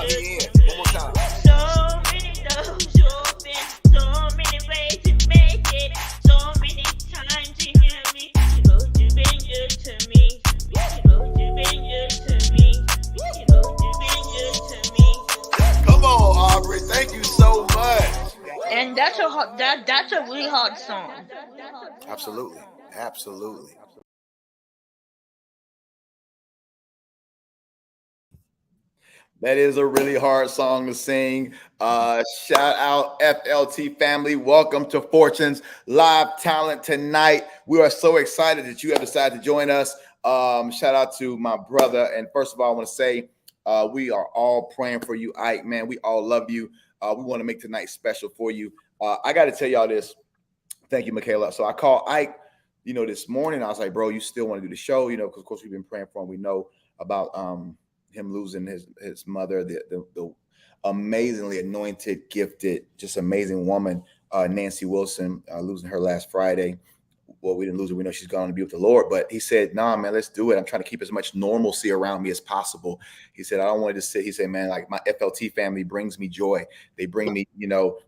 me in. One more time. So many doors open, so many ways to make it, so many times to hear me. Supposed to been good to me. Supposed to been good to me. Supposed to been good to me. Come on, Aubrey. Thank you so much. And that's a that's a really hard song. Absolutely. Absolutely. That is a really hard song to sing. Shout out FLT family. Welcome to Fortunes Live Talent tonight. We are so excited that you have decided to join us. Shout out to my brother. And first of all, I want to say we are all praying for you, Ike, man. We all love you. We want to make tonight special for you. I got to tell y'all this. Thank you, Michaela. So I called Ike, this morning. I was like, bro, you still want to do the show? Because of course we've been praying for him. We know about him losing his mother, the amazingly anointed, gifted, just amazing woman, Nancy Wilson, losing her last Friday. Well, we didn't lose her. We know she's gone to be with the Lord. But he said, nah, man, let's do it. I'm trying to keep as much normalcy around me as possible. He said, I don't want to just sit. He said, man, like my FLT family brings me joy. They bring me,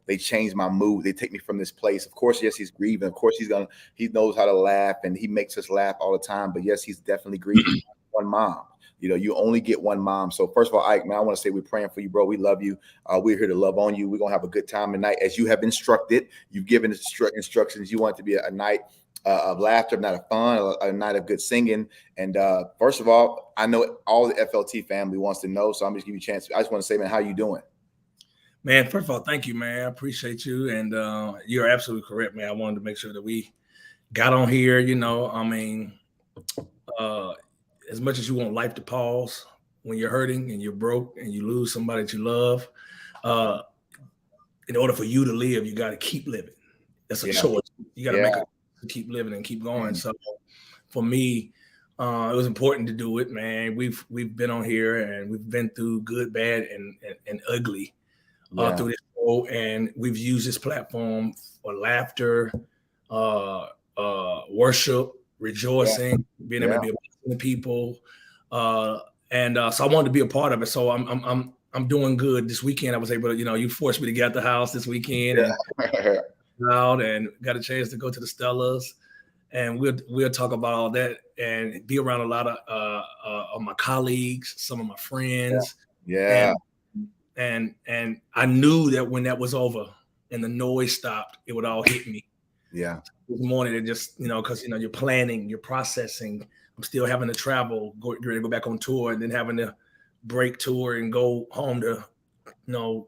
they change my mood. They take me from this place. Of course, yes, he's grieving. Of course, he knows how to laugh and he makes us laugh all the time. But yes, he's definitely grieving. One mom. You only get one mom. So first of all, Ike, man, I want to say we're praying for you, bro. We love you. We're here to love on you. We're going to have a good time tonight. As you have instructed, you've given instructions. You want it to be a night of laughter, not of fun, a night of good singing. And first of all, I know all the FLT family wants to know, so I'm just giving you a chance. I just want to say, man, how you doing? Man, first of all, thank you, man. I appreciate you. And you're absolutely correct, man. I wanted to make sure that we got on here, as much as you want life to pause when you're hurting and you're broke and you lose somebody that you love, in order for you to live, you got to keep living. That's a choice. You got to make it to keep living and keep going. So for me, it was important to do it, man. We've been on here and we've been through good, bad, and ugly through this show, and we've used this platform for laughter, worship, rejoicing, being able to be a blessing to people, and so I wanted to be a part of it. So I'm doing good. This weekend I was able to, you forced me to get out the house this weekend and out and got a chance to go to the Stellas, and we'll talk about all that and be around a lot of my colleagues, some of my friends. And I knew that when that was over and the noise stopped, it would all hit me. This morning, it just, because you're planning, you're processing. I'm still having to travel, go back on tour, and then having to break tour and go home to,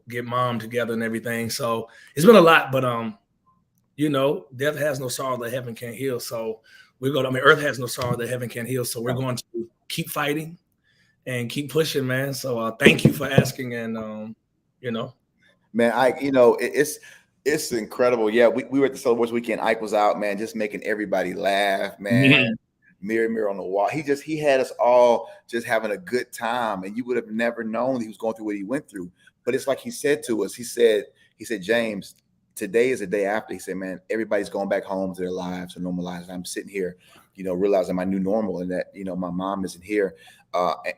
get mom together and everything. So it's been a lot, but death has no sorrow that heaven can't heal. So earth has no sorrow that heaven can't heal. So we're going to keep fighting and keep pushing, man. So thank you for asking. And man, it's incredible. Yeah, we were at the Celebration weekend. Ike was out, man, just making everybody laugh, man. Mirror on the wall. He had us all just having a good time, and you would have never known he was going through what he went through. But it's like he said to us. He said, James, today is the day after. He said, man, everybody's going back home to their lives, to normal lives. I'm sitting here, realizing my new normal, and that my mom isn't here.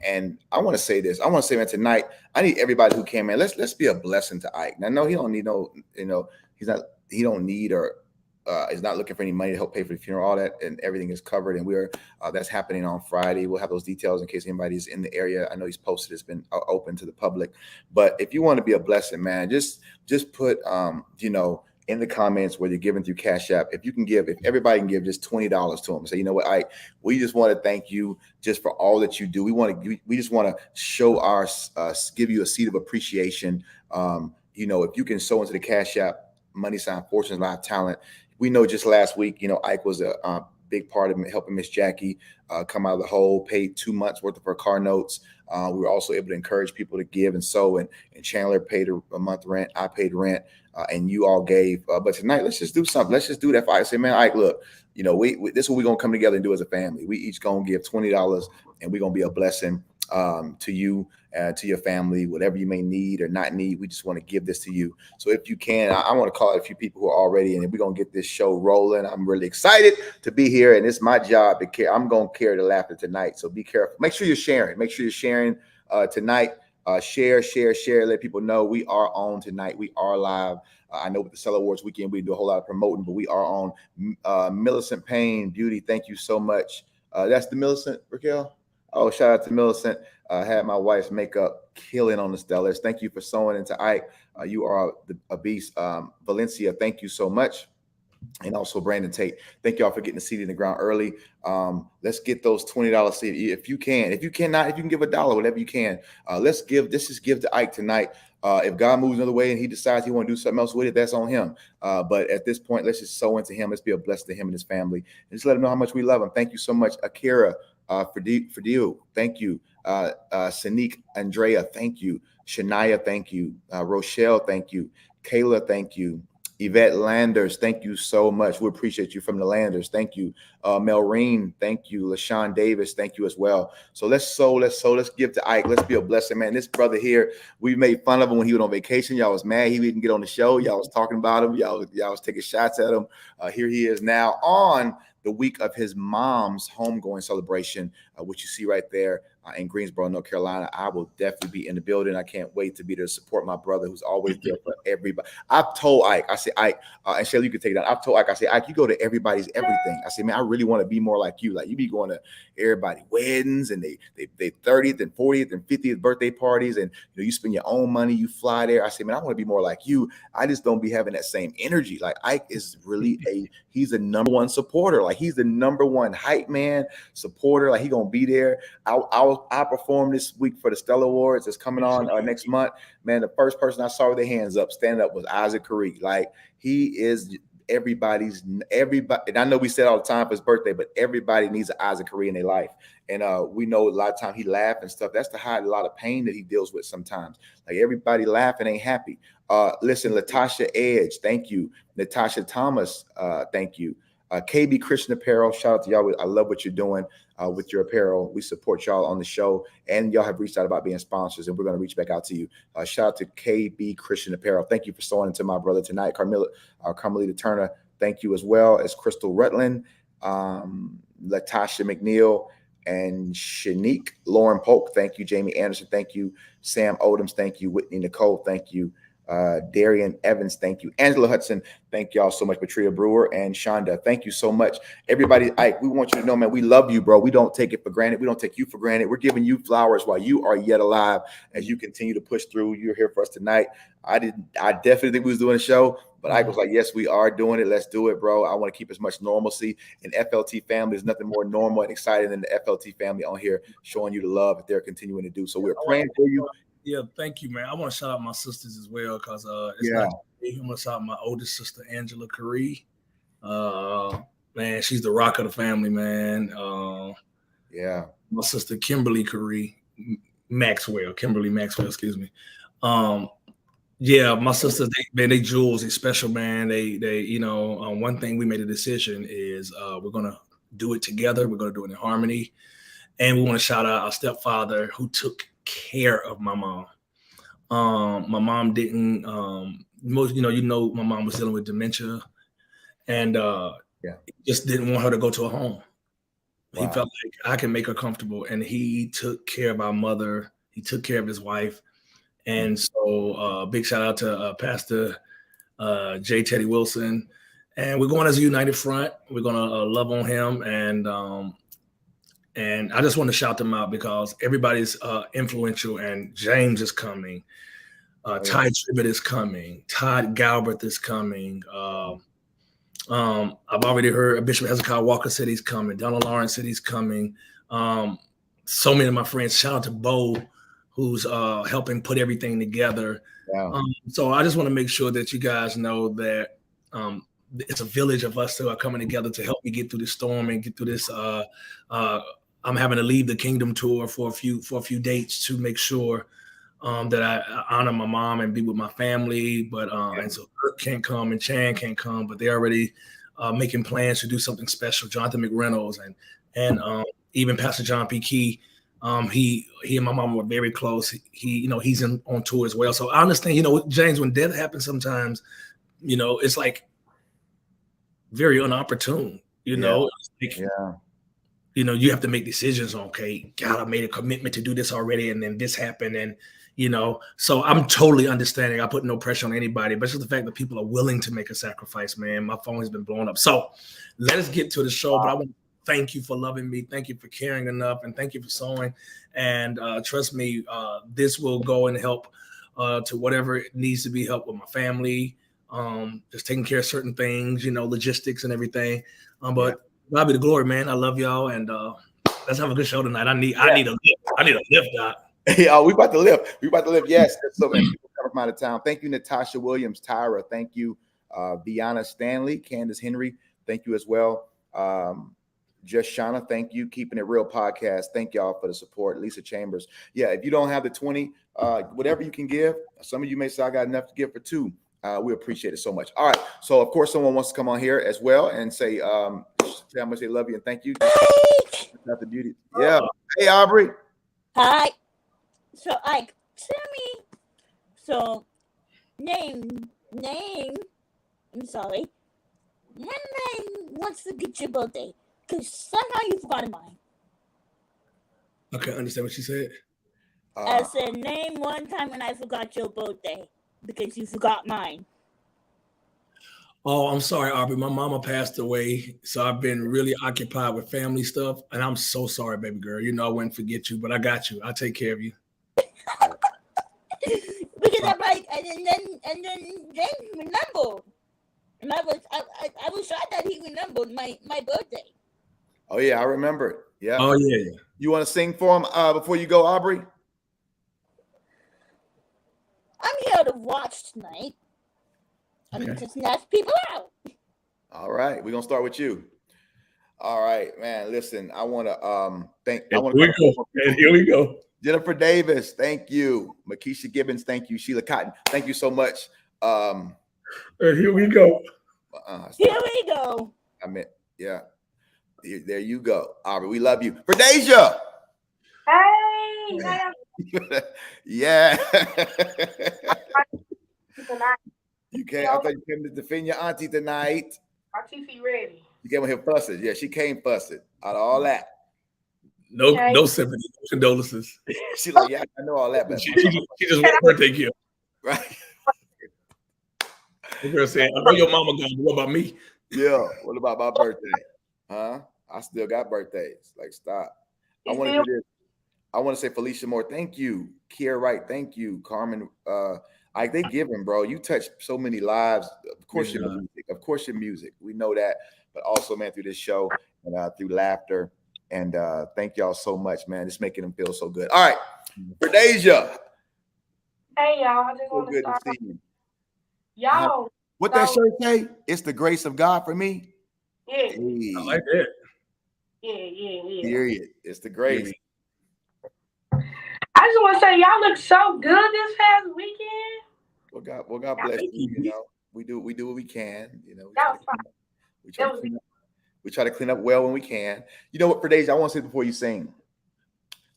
And I want to say this. I want to say, man, tonight I need everybody who came in. Let's be a blessing to Ike. Now, no, he don't need he don't need or is not looking for any money to help pay for the funeral. All that and everything is covered, and we're that's happening on Friday. We'll have those details in case anybody's in the area. I know he's posted. It's been open to the public. But if you want to be a blessing, man, just put in the comments where you're giving through Cash App. If you can give, if everybody can give just $20 to him, say, you know what, Ike, we just want to thank you just for all that you do. We just want to show give you a seed of appreciation. If you can sow into the Cash App # Fortunes Live Talent. We know just last week, Ike was a big part of helping Miss Jackie come out of the hole, paid 2 months worth of her car notes. We were also able to encourage people to give and sow, and Chandler paid a month rent. I paid rent, and you all gave. But tonight, let's just do something. Let's just do that for Ike. Say, man, Ike, look, we this is what we're going to come together and do as a family. We each going to give $20, and we're going to be a blessing to you, to your family, whatever you may need or not need. We just want to give this to you. So if you can, I want to call out a few people who are already, and we're going to get this show rolling. I'm really excited to be here, and it's my job to care. I'm going to carry the laughter tonight. So be careful. Make sure you're sharing. Make sure you're sharing tonight. Share. Let people know we are on tonight. We are live. I know with the Cell Awards weekend, we do a whole lot of promoting, but we are on. Millicent Payne Beauty, thank you so much. That's the Millicent, Raquel. Oh, shout out to Millicent. Had my wife's makeup killing on the Stellars. Thank you for sewing into Ike. You are a beast. Valencia, thank you so much. And also Brandon Tate, thank y'all for getting the seed in the ground early. Let's get those $20 seed if you can. If you cannot, if you can give $1, whatever you can. Let's give. This is give to Ike tonight. If God moves another way and he decides he want to do something else with it, that's on him. But at this point, let's just sow into him. Let's be a blessing to him and his family. And just let him know how much we love him. Thank you so much, Akira, for you. Thank you. Sanique Andrea, thank you. Shania, thank you. Rochelle, thank you. Kayla, thank you. Yvette Landers, thank you so much. We appreciate you from the Landers. Thank you. Melreen, thank you. LaShawn Davis, thank you as well. So let's sow, let's give to Ike. Let's be a blessing, man. This brother here, we made fun of him when he was on vacation. Y'all was mad he didn't get on the show. Y'all was talking about him. Y'all was taking shots at him. Here he is now on the week of his mom's homegoing celebration, which you see right there in Greensboro, North Carolina. I will definitely be in the building. I can't wait to be there to support my brother who's always there for everybody. I've told Ike, I say, Ike, and Shelly, you can take it down. I've told Ike, I say, Ike, you go to everybody's everything. I say, man, I really want to be more like you. Like you be going to everybody's weddings and they 30th and 40th and 50th birthday parties, and you spend your own money, you fly there. I say, man, I want to be more like you. I just don't be having that same energy. Like Ike is really he's the number one supporter. Like he's the number one hype man supporter. Like he gonna be there. I performed this week for the Stellar Awards that's coming on next month. Man, the first person I saw with their hands up, standing up, was Isaac Curry. Like he is everybody. And I know we said all the time for his birthday, but everybody needs an Isaac Curry in their life. And we know a lot of time he laughs and stuff. That's to hide a lot of pain that he deals with sometimes. Like everybody laughing ain't happy. Listen, Latasha Edge, thank you. Natasha Thomas, thank you. KB Christian Apparel, shout out to y'all. I love what you're doing with your apparel. We support y'all on the show, and y'all have reached out about being sponsors, and we're going to reach back out to you. Shout out to KB Christian Apparel. Thank you for sewing into my brother tonight. Carmelita Turner, thank you as well as Crystal Rutland, Latasha McNeil, and Shanique Lauren Polk. Thank you. Jamie Anderson, thank you. Sam Odoms, thank you. Whitney Nicole, thank you. Darian Evans, thank you. Angela Hudson, thank y'all so much. Patria Brewer and Shonda, thank you so much. Everybody, Ike, we want you to know, man, we love you, bro. We don't take it for granted. We don't take you for granted. We're giving you flowers while you are yet alive as you continue to push through. You're here for us tonight. I definitely think we was doing a show, but Ike was like, yes, we are doing it. Let's do it, bro. I want to keep as much normalcy. And FLT family is nothing more normal and exciting than the FLT family on here showing you the love that they're continuing to do. So we're praying for you. Yeah, thank you, man. I want to shout out my sisters as well because it's not me. I'm going to shout out my oldest sister, Angela Curry. Man, she's the rock of the family, man. My sister, Kimberly Maxwell, excuse me. My sisters, they jewels, they special, man. They one thing we made a decision is we're going to do it together. We're going to do it in harmony. And we want to shout out our stepfather who took care of my mom. My mom didn't my mom was dealing with dementia and just didn't want her to go to a home. Wow. He felt like I can make her comfortable, and he took care of our mother. He took care of his wife. And so big shout out to Pastor J. Teddy Wilson. And we're going as a united front. We're going to love on him. And I just want to shout them out because everybody's influential, and James is coming. Ty Tribbett is coming. Todd Galbraith is coming. I've already heard Bishop Hezekiah Walker said he's coming. Donald Lawrence said he's coming. So many of my friends. Shout out to Bo, who's helping put everything together. Wow. So I just want to make sure that you guys know that it's a village of us that are coming together to help me get through this storm and get through this. I'm having to leave the Kingdom Tour for a few dates to make sure that I honor my mom and be with my family. But and so Kirk can't come and Chan can't come, but they're already making plans to do something special. Jonathan McReynolds and even Pastor John P. Key. He and my mom were very close. He's on tour as well. So I understand, James, when death happens sometimes, it's like very inopportune, you have to make decisions. Okay, God, I made a commitment to do this already, and then this happened, and So I'm totally understanding. I put no pressure on anybody, but it's just the fact that people are willing to make a sacrifice, man. My phone has been blown up. So let us get to the show, but I want to thank you for loving me. Thank you for caring enough, and thank you for sewing. And trust me, this will go and help to whatever it needs to be helped with my family, just taking care of certain things, logistics and everything. But God be the glory, man. I love y'all, and let's have a good show tonight. I need a lift, Doc. Yeah, we about to live. Yes, there's so many people coming from out of town. Thank you, Natasha Williams, Tyra. Thank you, Viana Stanley, Candace Henry. Thank you as well. Just Shauna, thank you. Keeping It Real podcast. Thank y'all for the support. Lisa Chambers. Yeah, if you don't have the 20, whatever you can give. Some of you may say I got enough to give for 2. We appreciate it so much. All right. So of course, someone wants to come on here as well and say how much they love you and thank you. Not the beauty. Yeah. Hey, Aubrey. Hi. So Ike, tell me. So name. I'm sorry. When I wants to get your birthday, because somehow you forgot mine. Okay, understand what she said. I said name one time when I forgot your birthday because you forgot mine. Oh, I'm sorry, Aubrey. My mama passed away, so I've been really occupied with family stuff, and I'm so sorry, baby girl. I wouldn't forget you, but I got you. I'll take care of you. Because I'm like, and then remember, and I was shocked that he remembered my birthday. Oh yeah, I remember it. Yeah. Oh yeah. You want to sing for him before you go, Aubrey? I'm here to watch tonight. I'm just ask people out. All right, we're gonna start with you. All right, man. Listen, I want to thank. Here we go. Jennifer Davis, thank you. Makisha Gibbons, thank you. Sheila Cotton, thank you so much. Here we go. Here we go. I meant, yeah. There you go, Aubrey. We love you. For Deja. Hey. Yeah. You came. I thought you came to defend your auntie tonight. Auntie ready. You came here fussing. Yeah, she came fussing out of all that. No sympathy, no condolences. She's like, yeah, I know all that, but she just wants birthday gift. Right. The girl said, I know your mama gone, but what about me? Yeah. What about my birthday? Huh? I still got birthdays. Like, stop. I want to do this. I want to say Felicia Moore, thank you. Kiera Wright, thank you. Carmen, they giving, bro. You touch so many lives. Of course, your music. Of course, your music. We know that, but also, man, through this show and through laughter. And thank y'all so much, man. It's making them feel so good. All right, for Deja. Hey, y'all. I just want to start. To see you. Y'all. What that shirt say? It's the grace of God for me. Yeah. Hey. I like that. Yeah. Period. It's the grace. Yeah. I just want to say y'all look so good this past weekend. Well, God bless you. We do what we can. We try to clean up well when we can. You know what, for days I want to say before you sing.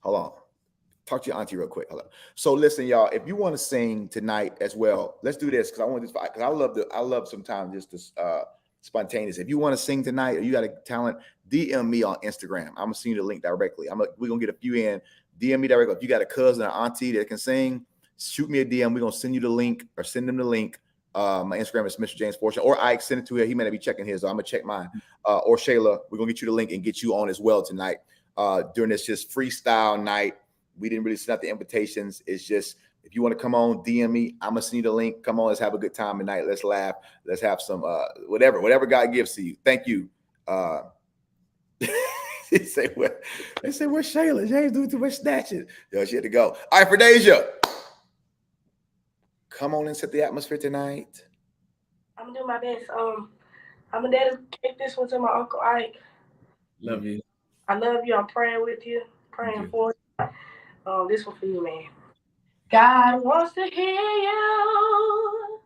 Hold on. Talk to your auntie real quick. Hold on. So listen, y'all. If you want to sing tonight as well, let's do this because I want this. Because I love sometimes just this spontaneous. If you want to sing tonight or you got a talent, DM me on Instagram. I'm gonna send you the link directly. We're gonna get a few in. DM me directly. If you got a cousin or auntie that can sing, shoot me a DM. We're gonna send you the link or send them the link. My Instagram is Mr. James Fortune, or Ike send it to her. He may not be checking his, so I'm gonna check mine. Or Shayla, we're gonna get you the link and get you on as well tonight. During this just freestyle night. We didn't really send out the invitations. It's just if you want to come on, DM me. I'm gonna send you the link. Come on, let's have a good time tonight. Let's laugh. Let's have some whatever God gives to you. Thank you. They say where's Shayla? James doing too much snatching. Yo, she had to go. All right, for Deja. Come on and set the atmosphere tonight. I'm gonna do my best. I'm gonna dedicate this one to my Uncle Ike. Love you. I love you. I'm praying with you. Praying for you. This one for you, man. God wants to hear you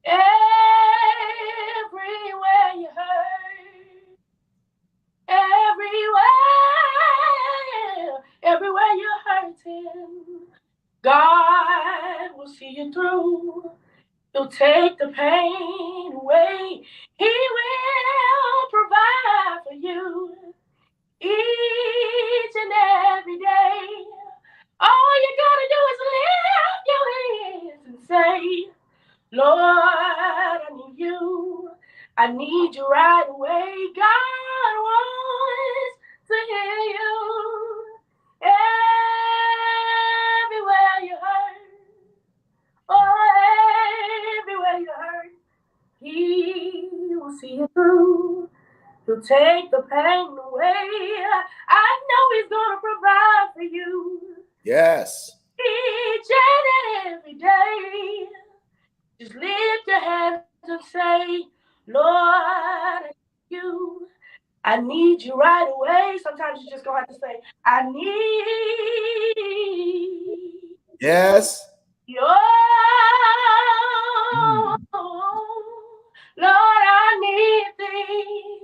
everywhere you hurt. Everywhere you're hurting. God will see you through. He'll take the pain away. He will provide for you each and every day. All you gotta do is live I need you right away. God wants to hear you. Everywhere you hurt, oh, everywhere you hurt, He will see you through. He'll take the pain away. I know He's gonna provide for you. Yes. Each and every day. Just lift your hands and say, Lord, I need you right away. Sometimes you just gonna have to say, I need. Yes. Yo, Lord, I need thee.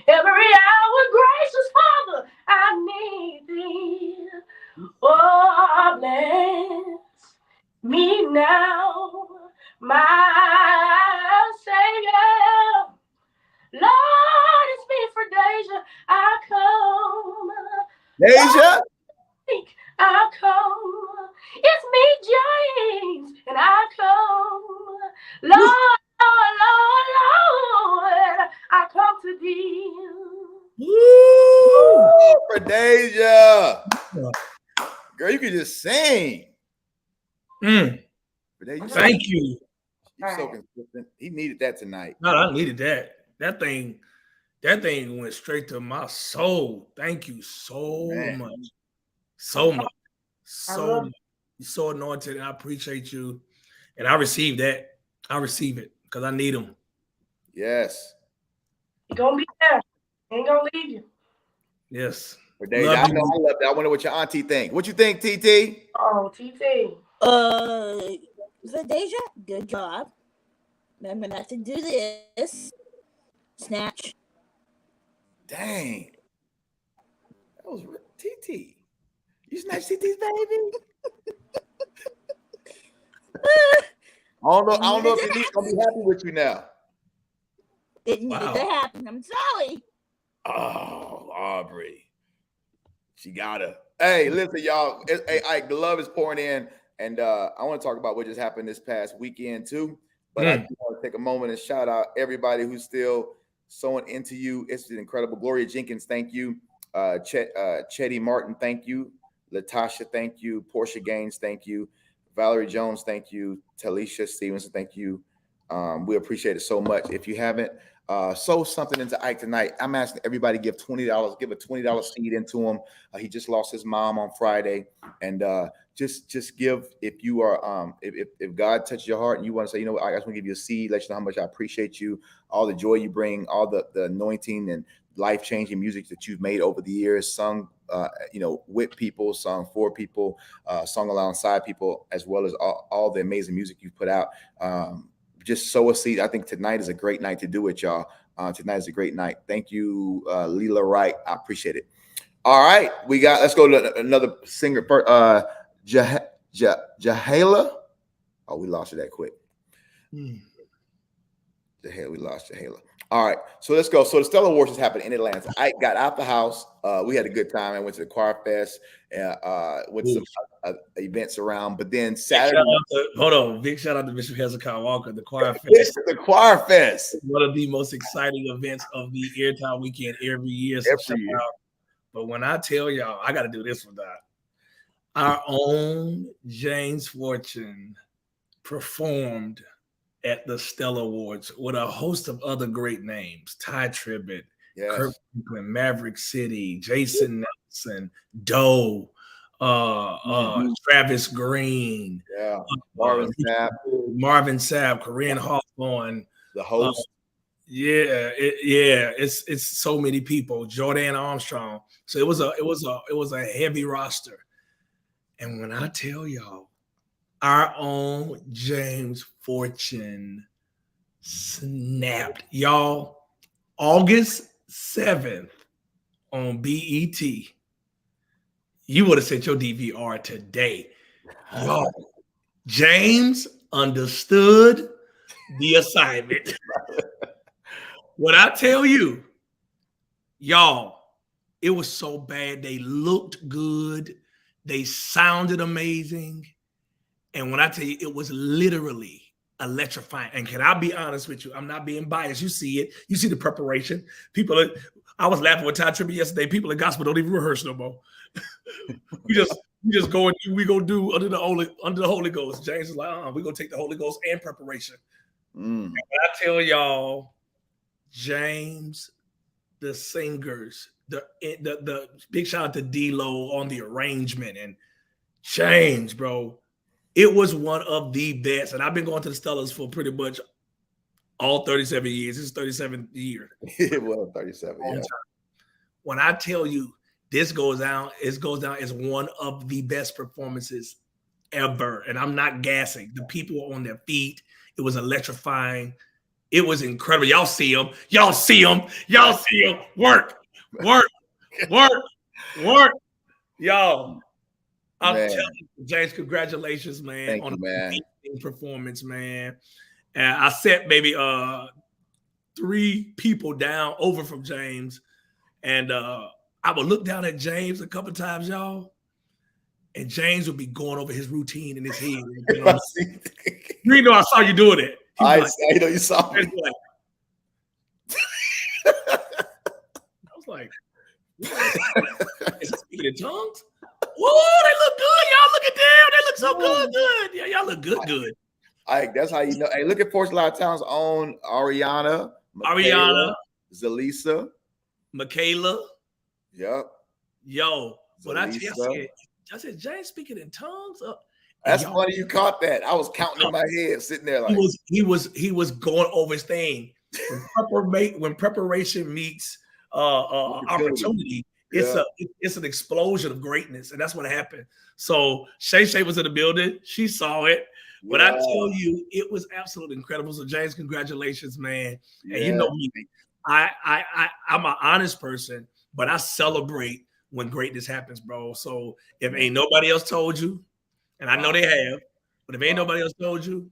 Every hour, gracious Father, I need thee. Oh, bless me now, my Savior. Lord, it's me for Deja. I come. Deja? I come. It's me, James, and I come. Lord, Lord, Lord, I come to thee. Woo! For Deja. Girl, you can just sing. Thank you. You're so consistent. He needed that tonight. No, I needed that. That thing went straight to my soul. Thank you so much. So much. So much. You're so anointed, and I appreciate you. And I receive that. I receive it because I need them. Yes. You're gonna be there. Ain't gonna leave you. Yes. Love you. I know I love that. I wonder what your auntie think. What you think, TT? Oh, TT. So Deja, good job. I'm gonna have to do this. Snatch. Dang. That was TT. You snatched TT's baby? I don't know if Denise gonna be happy with you now. It needed to happen. I'm sorry. Oh, Aubrey. She gotta. Hey, listen, y'all. The love is pouring in, and I want to talk about what just happened this past weekend too. But I do want to take a moment and shout out everybody who's still sewing into you. It's incredible. Gloria Jenkins, thank you. Chetty Martin, thank you. Latasha, thank you. Portia Gaines, thank you. Valerie Jones, thank you. Talisha Stevenson, thank you. We appreciate it so much. If you haven't sow something into Ike tonight, I'm asking everybody to give $20. Give a $20 seed into him. He just lost his mom on Friday, and just give. If you are if God touches your heart and you want to say, you know what, I just want to give you a seed, let you know how much I appreciate you, all the joy you bring, all the anointing and life-changing music that you've made over the years, sung with people, sung for people, sung alongside people, as well as all the amazing music you've put out. Just sow a seed. I think tonight is a great night to do it, y'all. Tonight is a great night. Thank you, Leela Wright. I appreciate it. All right, let's go to another singer. Jahala. Oh, we lost you that quick. We lost Jahala. All right, so let's go. So the Stellar Awards just happened in Atlanta. I got out the house. We had a good time. I went to the Choir Fest, went to some events around. But then Saturday, big shout out to Bishop Hezekiah Walker, the Choir Fest. The Choir Fest, one of the most exciting events of the Airtime Weekend every year. So every year. But when I tell y'all, I got to do this for that. Our own James Fortune performed at the Stellar Awards with a host of other great names: Ty Tribbett, Kirk Franklin, Maverick City, Jason Nelson, Doe, Travis Green, Marvin Sapp, Corinne Hawthorne, the host. It's so many people. Jordan Armstrong. So it was a heavy roster. And when I tell y'all, our own James Fortune snapped. Y'all, August 7th on BET. You would have sent your DVR today. Y'all, James understood the assignment. When I tell you, y'all, it was so bad. They looked good. They sounded amazing. And when I tell you, it was literally electrifying. And can I be honest with you? I'm not being biased. You see it. You see the preparation. I was laughing with Ty Trippett yesterday. People in gospel don't even rehearse no more. we just go and we go do under the Holy Ghost. James is like, we're gonna take the Holy Ghost and preparation. And I tell y'all, James, the singers, the big shout out to D-Lo on the arrangement, and James, bro, it was one of the best. And I've been going to the Stellars for pretty much all 37 years. This is 37th year. It was 37. Yeah. When I tell you this goes down as one of the best performances ever. And I'm not gassing. The people were on their feet. It was electrifying. It was incredible. Y'all see them. Y'all see them. Y'all see them. Work. Y'all. I'm telling you, James, congratulations, man. Thank you, man. Amazing performance, man. And I set maybe 3 people down over from James. And I would look down at James a couple times, y'all. And James would be going over his routine in his head. You know, I saw you doing it. I know you saw me. I was like, is he speaking in tongues? Whoa, they look good. Y'all look at them. They look so good. Yeah, y'all look good. That's how you know. Hey, look at FortunesLiveTalent's own Ariana, Zalisa, Michaela. Yep. Yo, when I said James speaking in tongues. That's funny you caught that. I was counting in my head, sitting there like he was going over his thing. When preparation meets opportunity, it's an explosion of greatness, and that's what happened. So Shay was in the building. She saw it. But I tell you, it was absolutely incredible. So James, congratulations, man. And you know me, I'm an honest person, but I celebrate when greatness happens, bro. So if ain't nobody else told you, and I know they have, but if ain't nobody else told you,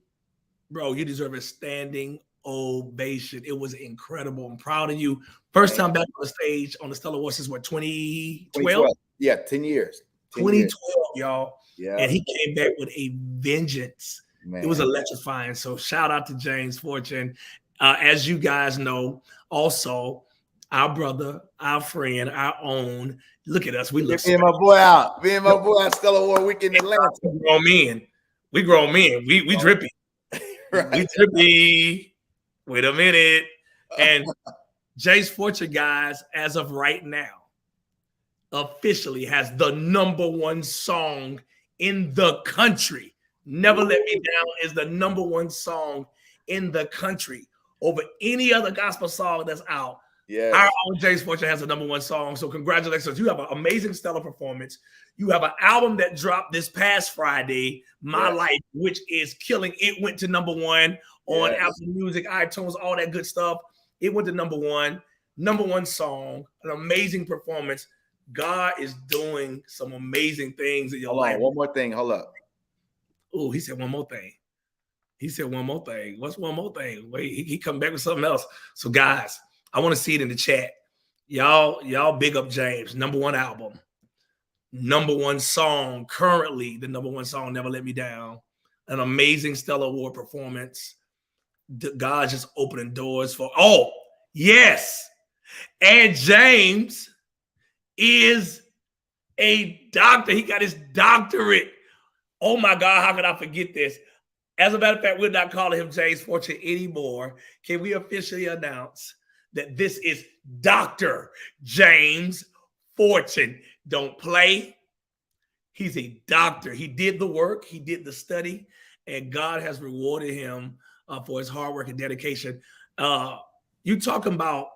bro, you deserve a standing ovation. It was incredible. I'm proud of you. First time back on the stage on the Stellar Awards since what, 2012? Yeah, 10 years. 2012, y'all. Yeah. And he came back with a vengeance. Man. It was electrifying. So shout out to James Fortune. As you guys know, also our brother, our friend, our own. Look at us. We look. Me and my boy out. Stellar Award weekend in Atlanta. We grown men. We drippy. Right. We drippy. Wait a minute. And James Fortune, guys, as of right now, officially has the #1 song in the country. Never Let Me Down is the #1 song in the country over any other gospel song that's out. Yeah, our own James Fortune has a #1 song. So congratulations. You have an amazing stellar performance. You have an album that dropped this past Friday, My Life, which is killing. It went to #1 on Apple Music, iTunes, all that good stuff. It went to #1 song, an amazing performance. God is doing some amazing things in your life. One more thing. Hold up. Oh, he said one more thing. What's one more thing? Wait, he come back with something else. So guys, I want to see it in the chat. Y'all big up James. #1 album. #1 song. Currently the #1 song, Never Let Me Down. An amazing Stellar Award performance. God just opening doors for. Oh, yes. And James is a doctor. He got his doctorate. Oh my God, how could I forget this? As a matter of fact, we're not calling him James Fortune anymore. Can we officially announce that this is Dr. James Fortune? Don't play. He's a doctor. He did the work. He did the study. And God has rewarded him for his hard work and dedication. You talking about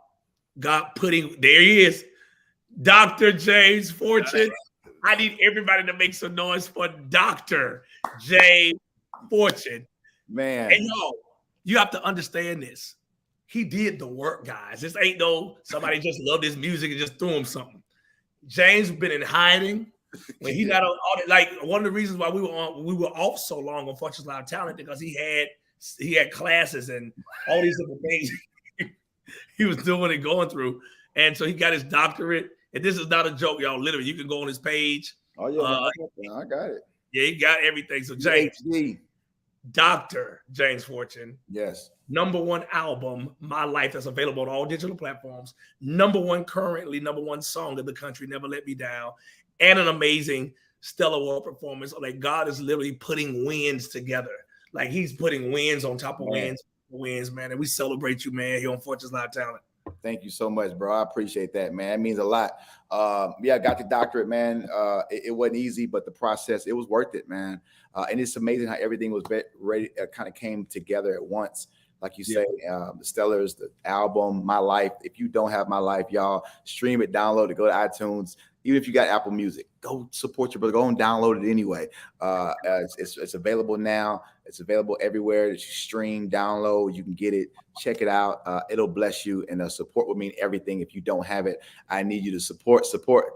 God putting, there he is, Dr. James Fortune. I need everybody to make some noise for Dr. James Fortune. Man. And you have to understand this. He did the work, guys. This ain't no somebody just loved his music and just threw him something. James been in hiding. When he got on, like one of the reasons why we were off so long on FortunesLiveTalent because he had classes and all these different things he was doing and going through. And so he got his doctorate. And this is not a joke, y'all. Literally, you can go on his page. Oh, yeah, I got it. Yeah, he got everything. So James, Dr. James Fortune. Yes. #1 album, My Life, that's available on all digital platforms. Currently number one song of the country, Never Let Me Down. And an amazing Stellar Award performance. Like God is literally putting wins together. Like he's putting wins on top of wins, man. And we celebrate you, man, here on Fortune's Live Talent. Thank you so much, bro. I appreciate that, man. It means a lot. Yeah, I got the doctorate, man. It wasn't easy, but the process, it was worth it, man. And it's amazing how everything was ready, kind of came together at once. Like you say, the Stellars, the album, My Life. If you don't have My Life, y'all, stream it, download it, go to iTunes. Even if you got Apple Music, go support your brother. Go and download it anyway. It's available now. It's available everywhere that you stream, download. You can get it. Check it out. It'll bless you. And support would mean everything. If you don't have it, I need you to support.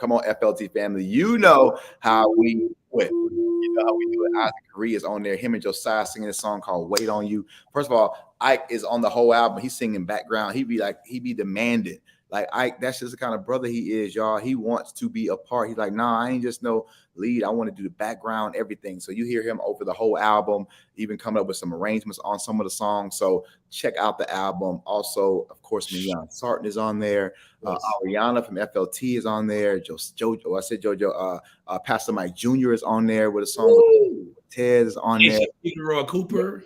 Come on, FLT family. You know how we do it. You know how we do it. Isaac Correa is on there. Him and Josiah singing a song called "Wait on You." First of all, Ike is on the whole album. He's singing background. He be demanding. Like Ike, that's just the kind of brother he is, y'all. He wants to be a part. He's like, nah, I ain't just no lead. I want to do the background, everything. So you hear him over the whole album, even coming up with some arrangements on some of the songs. So check out the album. Also, of course, Milan Sarton is on there. Ariana from FLT is on there. Jojo. Pastor Mike Jr. is on there with a song. Ted is on there. Figueroa Cooper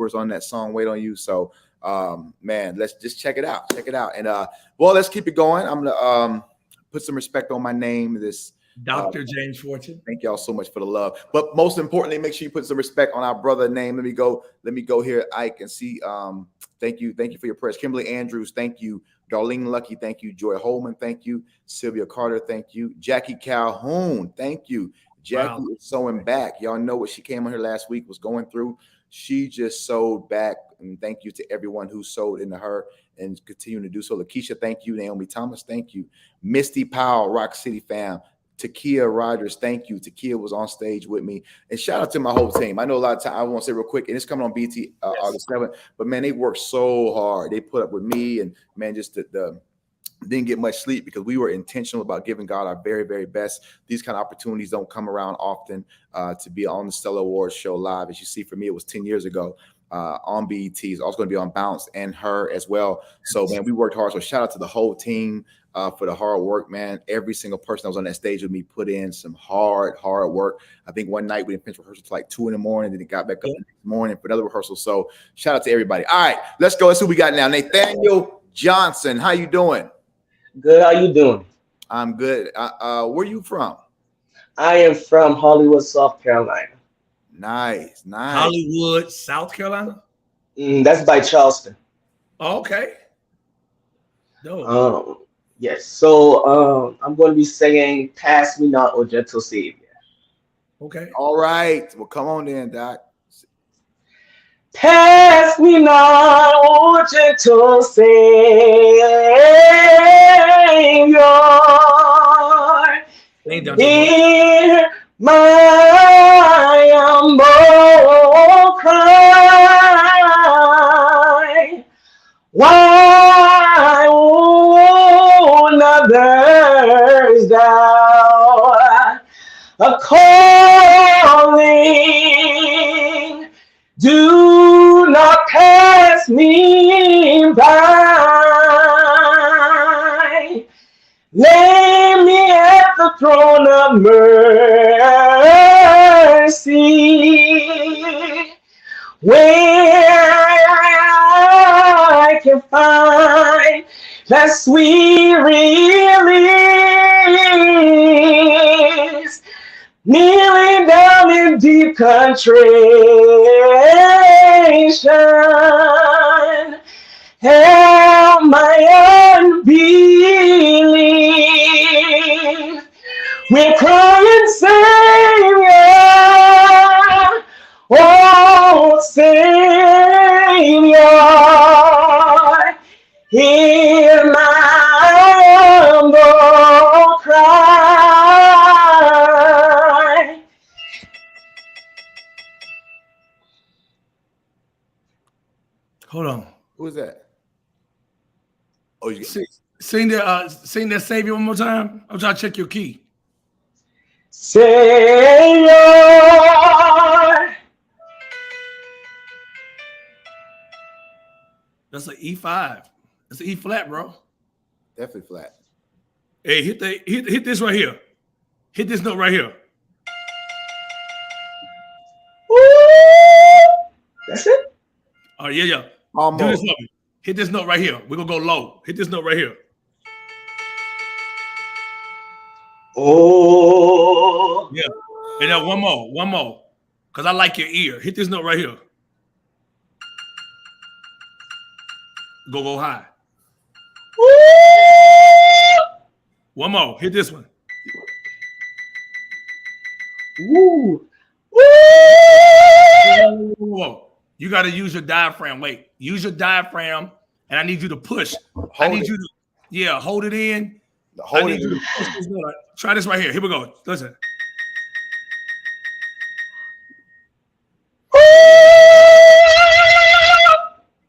is on that song, Wait on You. So man, let's just check it out. And well, let's keep it going. I'm gonna put some respect on my name. This Dr. James Fortune. Thank y'all so much for the love. But most importantly, make sure you put some respect on our brother name. Let me go here, Ike, and see. Thank you for your prayers. Kimberly Andrews, thank you. Darlene Lucky, thank you. Joy Holman, thank you. Sylvia Carter, thank you. Jackie Calhoun, thank you. Jackie is sewing back. Y'all know what she came on here last week was going through. She just sewed back, and thank you to everyone who sewed into her and continuing to do so. Lakeisha, thank you. Naomi Thomas, thank you. Misty Powell, Rock City fam. Takia Rogers, thank you. Takia was on stage with me. And shout out to my whole team. I know a lot of time, I want to say real quick, and it's coming on BT August 7th, but man, they worked so hard. They put up with me, and man, just the didn't get much sleep because we were intentional about giving God our very, very best. These kind of opportunities don't come around often to be on the Stellar Awards show live. As you see, for me, it was 10 years ago on BET. It's also going to be on Bounce and Her as well. So, man, we worked hard. So shout out to the whole team for the hard work, man. Every single person that was on that stage with me put in some hard work. I think one night we didn't finish rehearsal till like 2 in the morning. Then it got back up the next morning for another rehearsal. So shout out to everybody. All right, let's go. Let's see what we got now. Nathaniel Johnson, how you doing? Good. How you doing? I'm good. Where you from? I am from Hollywood, South Carolina. Nice. Hollywood, South Carolina? That's by Charleston. Oh, okay. No. Yes. So I'm going to be singing "Pass Me Not, O Gentle Savior." Okay. All right. Well, come on then, Doc. Pass me not, O gentle Savior, hear my humble cry. Why won't others thou a calling? Do not pass me by. Lay me at the throne of mercy, where I can find that sweet release. Kneeling down in deep contrition, help my unbelief. We're crying, Savior, oh Savior, hear my humble cry. Hold on. Who is that? Oh, you sing that Savior one more time. I'm trying to check your key. Savior. That's an E5. That's an E flat, bro. Definitely flat. Hey, hit this right here. Hit this note right here. Woo! That's it? Oh, yeah. Almost. Do this note. Hit this note right here. We're going to go low. Hit this note right here. Oh. Yeah. And now one more. Because I like your ear. Hit this note right here. Go high. Woo! One more. Hit this one. Woo! Whoa. You got to use your diaphragm. Wait. Use your diaphragm, and I need you to push. Hold it in. Hold it in. Try this right here. Here we go. Listen.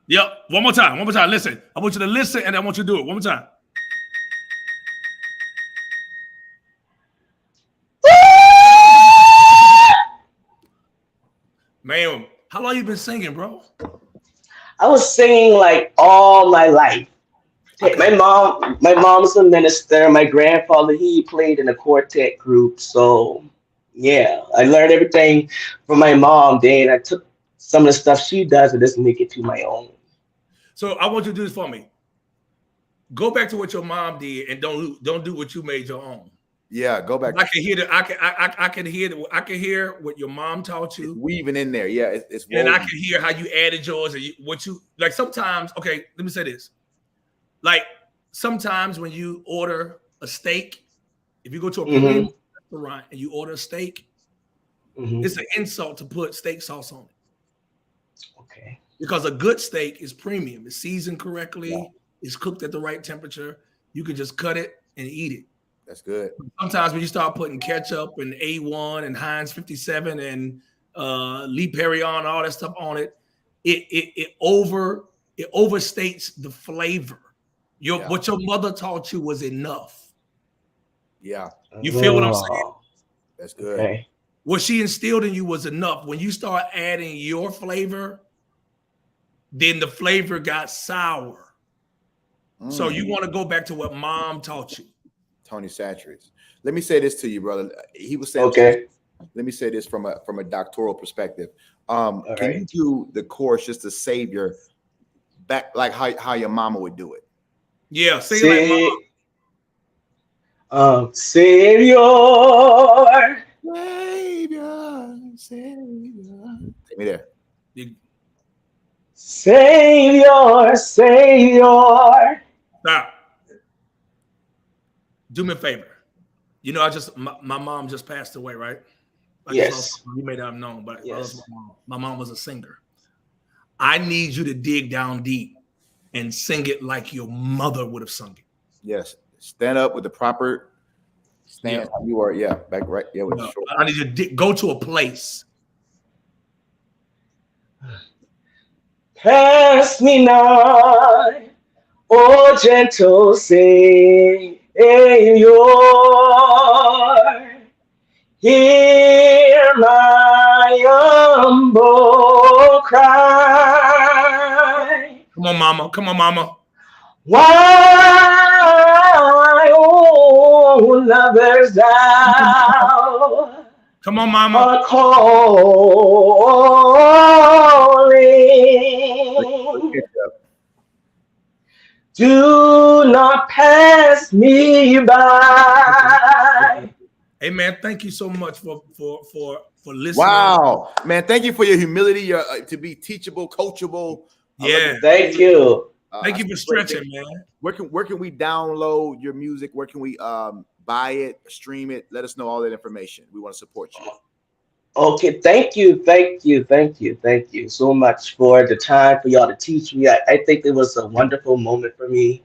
Yep. One more time. Listen. I want you to listen, and I want you to do it. One more time. Man, how long you been singing, bro? I was singing like all my life. My mom's a minister. My grandfather, he played in a quartet group. So yeah, I learned everything from my mom. Then I took some of the stuff she does and just make it to my own. So I want you to do this for me. Go back to what your mom did and don't do what you made your own. Yeah, go back. I can hear I can hear what your mom taught you. It's weaving in there. Yeah, it's and I can hear how you added yours and what you like. Sometimes, okay, let me say this. Like sometimes when you order a steak, if you go to a premium restaurant and you order a steak, it's an insult to put steak sauce on it. Okay. Because a good steak is premium. It's seasoned correctly. It's cooked at the right temperature. You can just cut it and eat it. That's good. Sometimes when you start putting ketchup and A1 and Heinz 57 and Lee Perrier and all that stuff on it, it overstates the flavor. What your mother taught you was enough. Yeah. You feel what I'm saying? That's good. Okay. What she instilled in you was enough. When you start adding your flavor, then the flavor got sour. So you want to go back to what mom taught you. Tony saturates. Let me say this to you, brother. He was saying, okay. Let me say this from a doctoral perspective. Can you do the chorus just to save your back, like how your mama would do it? Yeah, sing it like mama. Savior. Take me there. Savior. Stop. Do me a favor. You know, my mom just passed away, right? Yes. You may not have known, but yes. My mom was a singer. I need you to dig down deep and sing it like your mother would have sung it. Yes. Stand up with the proper stance. Yeah. You are, back right. Yeah, with the I need you to go to a place. Pass me not, oh gentle Savior. Hear my humble cry. Come on, mama. Why, oh, lovers thou? Come on, mama. Are calling. Do not pass me by. Hey man, thank you so much for listening. Wow, man, thank you for your humility, to be teachable, coachable. Yeah, thank you. Thank you for stretching, man. Where can we download your music? Where can we buy it, stream it? Let us know all that information. We want to support you. Okay, thank you so much for the time for y'all to teach me. I think it was a wonderful moment for me.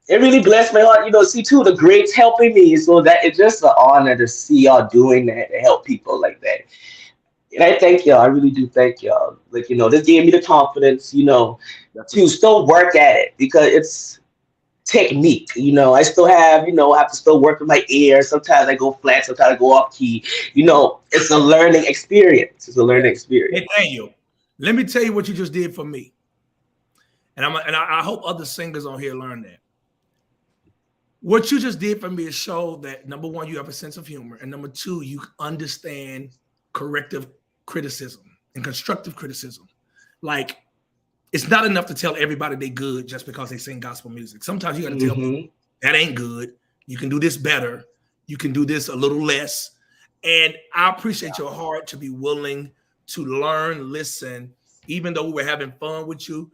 It really blessed my heart, see two of the greats helping me. So that it's just an honor to see y'all doing that, to help people like that. And I thank y'all. I really do thank y'all. This gave me the confidence, to still work at it, because technique. I still have, I have to still work with my ear. Sometimes I go flat, sometimes I go off key. It's a learning experience. It's a learning experience. Hey, Daniel, let me tell you what you just did for me. And I hope other singers on here learn that. What you just did for me is show that, number one, you have a sense of humor, and number two, you understand corrective criticism and constructive criticism. Like, it's not enough to tell everybody they good just because they sing gospel music. Sometimes you got to tell people that ain't good. You can do this better. You can do this a little less. And I appreciate your heart to be willing to learn, listen, even though we were having fun with you.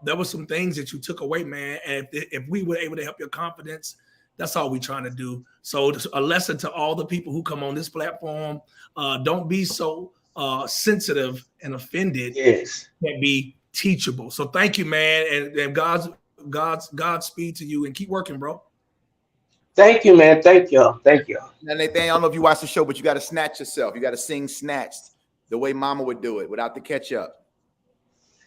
There were some things that you took away, man. And if we were able to help your confidence, that's all we're trying to do. So a lesson to all the people who come on this platform, don't be so sensitive and offended. Yes. Can be teachable. So thank you, man. And Godspeed to you, and keep working, bro. Thank you, man. Thank y'all. Thank y'all. Now, Nathan, I don't know if you watched the show, but you got to snatch yourself. You got to sing snatched the way Mama would do it without the catch up.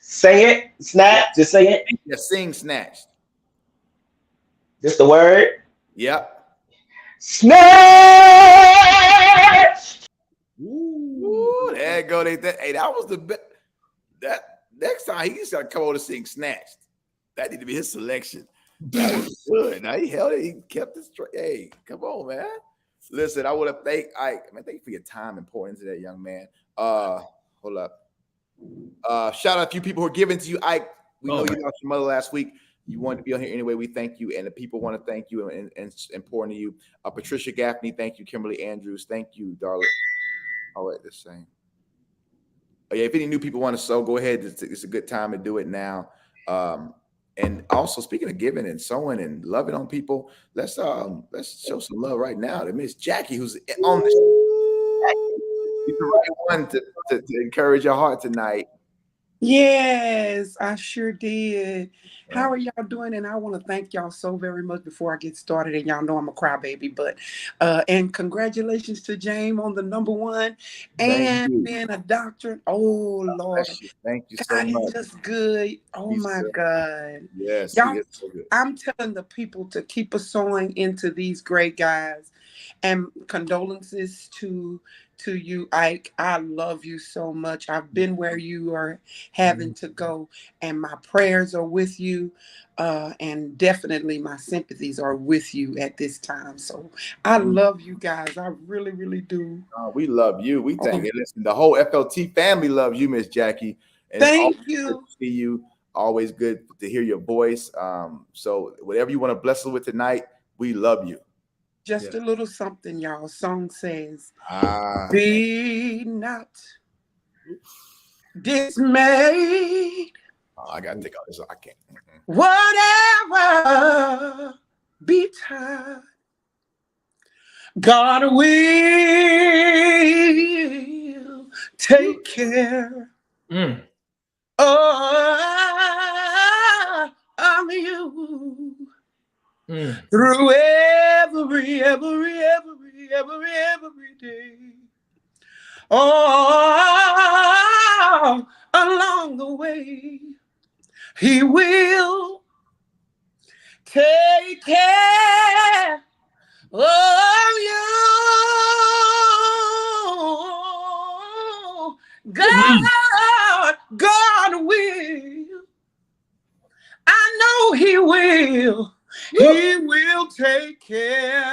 Say it, snatch, just say it. Yeah, sing snatched. Just the word? Yep. Snatch! Ooh, there you go. Hey, that was the best. That next time he's got to come on to sing snatched. That need to be his selection. That was good. Now he held it. He kept it straight. Hey, come on, man. Listen, I would have thank you for your time and pouring into that young man. Hold up. Shout out a few people who are giving to you, Ike. We know you lost your mother last week. You wanted to be on here anyway. We thank you, and the people want to thank you and pour into you. Patricia Gaffney, thank you. Kimberly Andrews, thank you, darling. I'll let this same. Oh yeah, if any new people want to sow, go ahead. It's a good time to do it now. And also, speaking of giving and sowing and loving on people, let's show some love right now to Miss Jackie, who's on the show. She's the right one to encourage your heart tonight. Yes, I sure did. How are y'all doing? And I want to thank y'all so very much before I get started. And y'all know I'm a crybaby, but and congratulations to James on the #1 and being a doctor. Oh Lord, thank you God so much. is just good. Oh my God, yes, y'all. He is so good. I'm telling the people to keep us sowing into these great guys, and condolences to you, Ike. I love you so much. I've been where you are having to go, and my prayers are with you, and definitely my sympathies are with you at this time. So I love you guys. I really, really do. We love you. We thank you. Listen, the whole FLT family loves you, Miss Jackie. And thank you. Good to see you. Always good to hear your voice. So whatever you want to bless us with tonight, we love you. Just a little something, y'all. Song says, be not dismayed. Oh, I gotta take all this. I can't. Whatever betide, God will take care of you. Through every day. Oh, along the way, He will take care of you. God will. I know He will. He will take care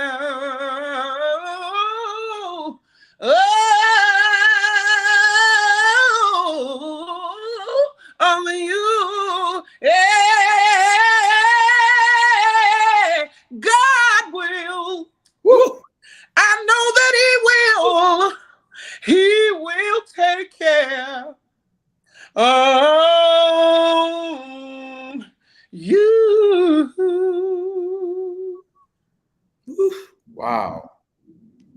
of you. God will. I know that He will take care of you. Wow.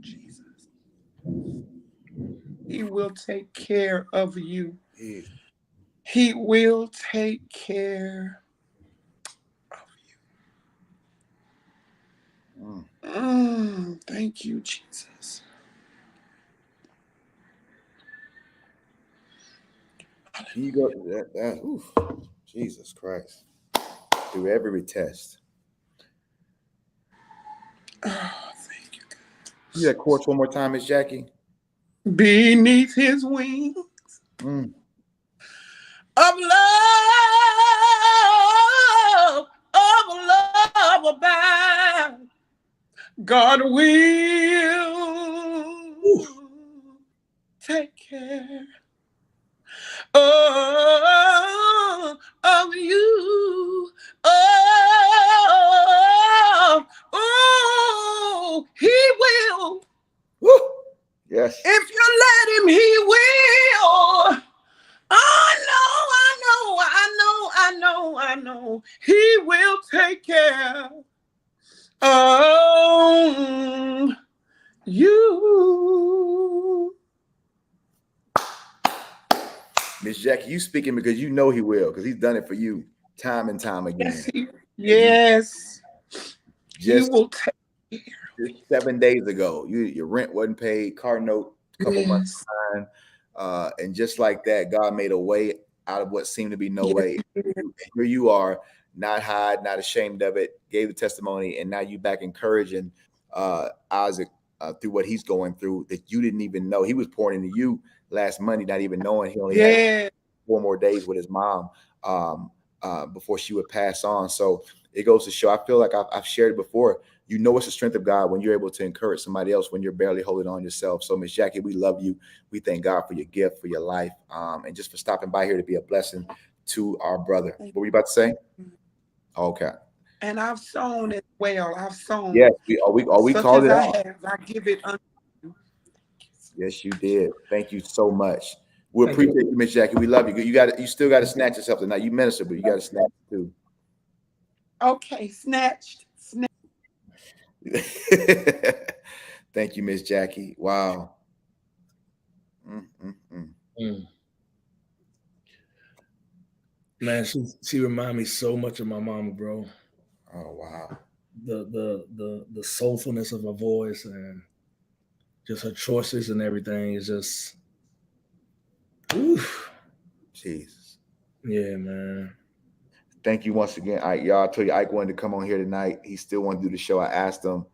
Jesus. He will take care of you. He will take care of you. Thank you, Jesus. You go Jesus Christ. Through every test. Oh, thank you. You that chorus one more time, Miss Jackie. Beneath his wings Mm. of love abide, God will take care of you. He will. Woo. Yes. If you let him, he will. I know. He will take care of you. Miss Jackie, you speaking because you know he will, because he's done it for you time and time again. Yes. He Just will take care. 7 days ago, your rent wasn't paid, car note a couple months behind, and just like that, God made a way out of what seemed to be no way. Here you are, not hide, not ashamed of it, gave the testimony, and now you back encouraging Isaac through what he's going through that you didn't even know. He was pouring into you last Monday, not even knowing he only had 4 more days with his mom before she would pass on. So it goes to show, I feel like I've shared it before. You know it's the strength of God when you're able to encourage somebody else when you're barely holding on yourself. So, Miss Jackie, we love you. We thank God for your gift, for your life, and just for stopping by here to be a blessing to our brother. What were you about to say? Okay. And I've sown as well. I've sown. Yes, we called it out. I give it unto you. Yes, you did. Thank you so much. We appreciate you, Miss Jackie. We love you. You still got to snatch yourself tonight. You minister, but you got to snatch too. Okay, snatched. Thank you, Miss Jackie. Wow. Man, she remind me so much of my mama, bro. Oh wow. The soulfulness of her voice and just her choices and everything is just, oof. Jesus. Yeah, man. Thank you once again. Y'all, I told you Ike wanted to come on here tonight. He still wanted to do the show. I asked him.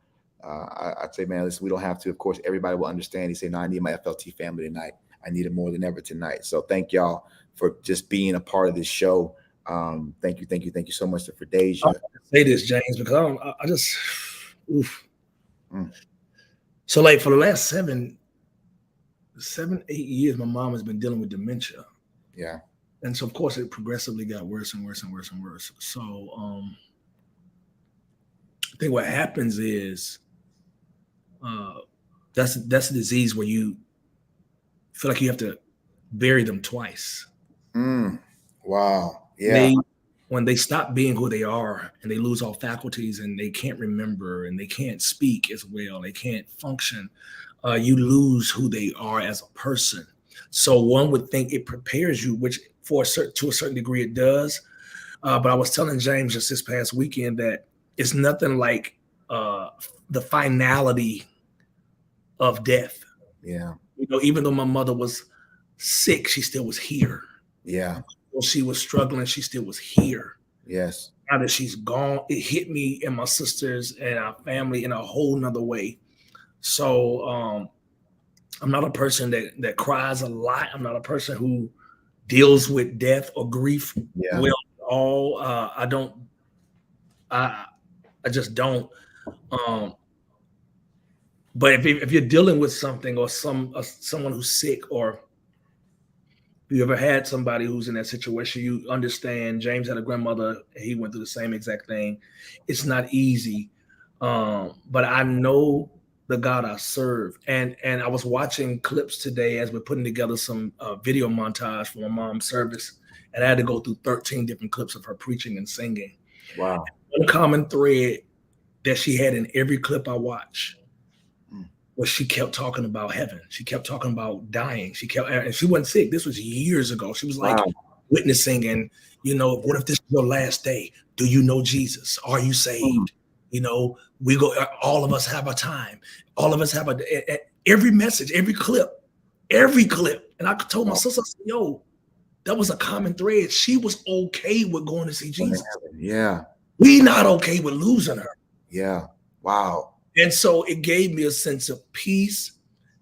I'd say, man, listen, we don't have to. Of course, everybody will understand. He said, no, I need my FLT family tonight. I need it more than ever tonight. So thank y'all for just being a part of this show. Thank you so much for Deja. Say this, James, because I just, oof. So like for the last 7, 8 years, my mom has been dealing with dementia. Yeah. And so of course it progressively got worse and worse and worse and worse. So I think what happens is that's a disease where you feel like you have to bury them twice. Wow. Yeah. When they stop being who they are and they lose all faculties and they can't remember and they can't speak as well, they can't function, you lose who they are as a person. So one would think it prepares you, which to a certain degree it does. But I was telling James just this past weekend that it's nothing like the finality of death. Yeah. You know, even though my mother was sick, she still was here. Yeah. When she was struggling, she still was here. Yes. Now that she's gone, it hit me and my sisters and our family in a whole nother way. So I'm not a person that cries a lot. I'm not a person who deals with death or grief well at all. I just don't. But if you're dealing with something or someone who's sick, or if you ever had somebody who's in that situation, you understand. James had a grandmother. He went through the same exact thing. It's not easy. But I know the God I serve. And I was watching clips today as we're putting together some video montage for my mom's service. And I had to go through 13 different clips of her preaching and singing. Wow. One common thread that she had in every clip I watched was she kept talking about heaven. She kept talking about dying. And she wasn't sick. This was years ago. She was like witnessing and, what if this is your last day? Do you know Jesus? Are you saved? All of us have a time. All of us have every message, every clip. And I told my sister, yo, that was a common thread. She was okay with going to see Jesus. Yeah. We not okay with losing her. Yeah. Wow. And so it gave me a sense of peace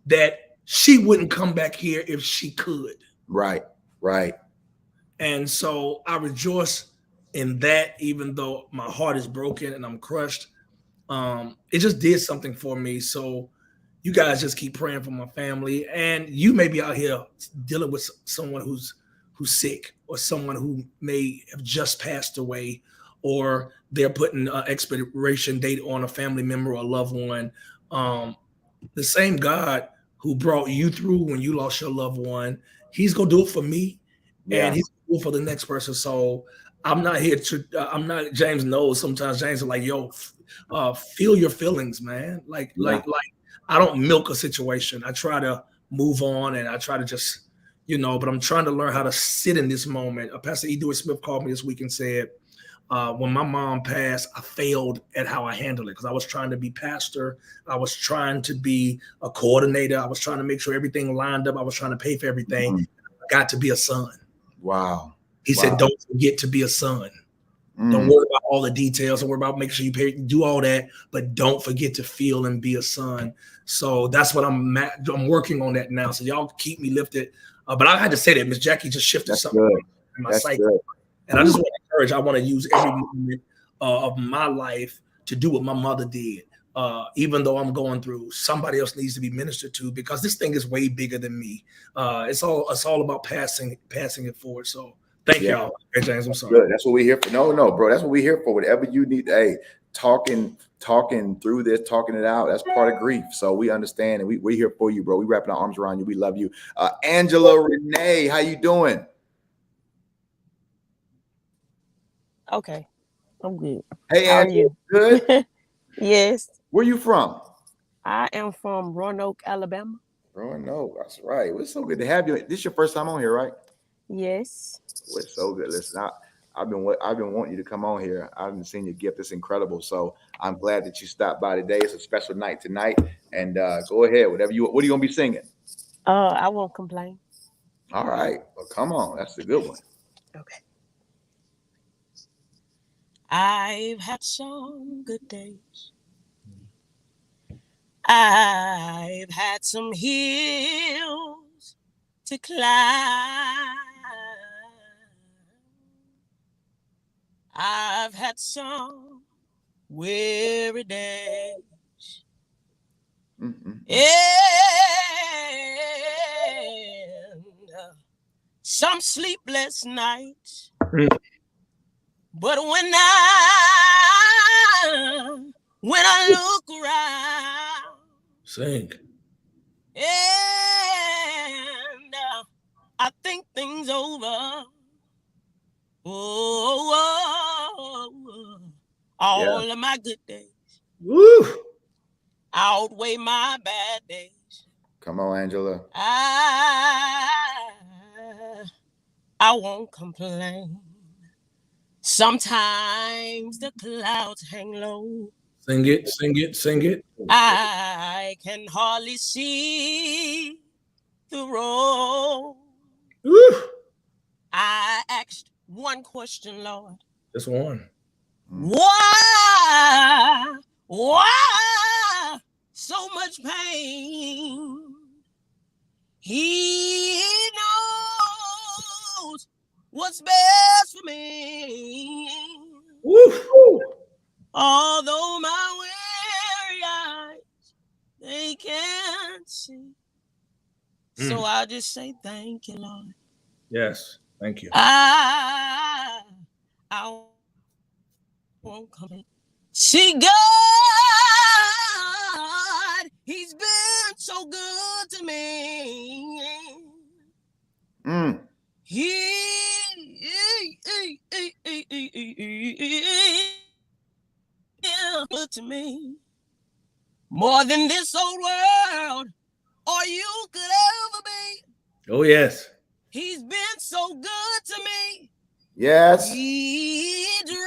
that she wouldn't come back here if she could. Right. And so I rejoice in that, even though my heart is broken and I'm crushed. It just did something for me. So you guys just keep praying for my family. And you may be out here dealing with someone who's sick, or someone who may have just passed away, or they're putting an expiration date on a family member or a loved one. The same God who brought you through when you lost your loved one, he's going to do it for me. Yeah. And he's going to do it for the next person. So I'm not here to, James knows sometimes James is like, yo, feel your feelings, man. Like I don't milk a situation. I try to move on, and I try to just, but I'm trying to learn how to sit in this moment. Pastor E. Dewey Smith called me this week and said, when my mom passed, I failed at how I handled it, because I was trying to be pastor. I was trying to be a coordinator. I was trying to make sure everything lined up. I was trying to pay for everything. I got to be a son. Wow. He said, don't forget to be a son. Don't worry about all the details. Don't worry about making sure you pay, do all that, but don't forget to feel and be a son. So that's what I'm working on that now. So y'all keep me lifted. But I had to say that Miss Jackie just shifted something in my psyche. And I just want to encourage, I want to use every moment of my life to do what my mother did. Even though I'm going through, somebody else needs to be ministered to, because this thing is way bigger than me. It's all about passing it forward. So thank y'all. Hey, James, I'm sorry. Good. That's what we're here for. No, bro. That's what we're here for. Whatever you need. Hey, talking through this, talking it out. That's part of grief. So we understand, and we're here for you, bro. We wrapping our arms around you. We love you. Angela Renee, how you doing? Okay, I'm good. Hey, how are you? Good. Yes. Where you from? I am from Roanoke, Alabama. Roanoke, that's right. It's so good to have you. This is your first time on here, right? Yes. Well, it's so good. Listen, I've been wanting you to come on here. I haven't seen your gift. It's incredible. So I'm glad that you stopped by today. It's a special night tonight. And go ahead, what are you gonna be singing? I won't complain. All right. Well, come on. That's a good one. Okay. I've had some good days. I've had some hills to climb. I've had some weary days. And some sleepless nights. But when I look around, sing, and I think things over. All of my good days outweigh my bad days. Come on, Angela. I won't complain. Sometimes the clouds hang low. Sing it, sing it, sing it. I can hardly see the road. I asked one question, Lord. Just one. Why so much pain? He knows what's best for me. Although my weary eyes, they can't see. So I'll just say thank you, Lord. Yes, thank you. I won't complain. See, God, He's been so good to me. Good to me, more than this old world or you could ever be. Oh yes, He's been so good to me. Yes, He dried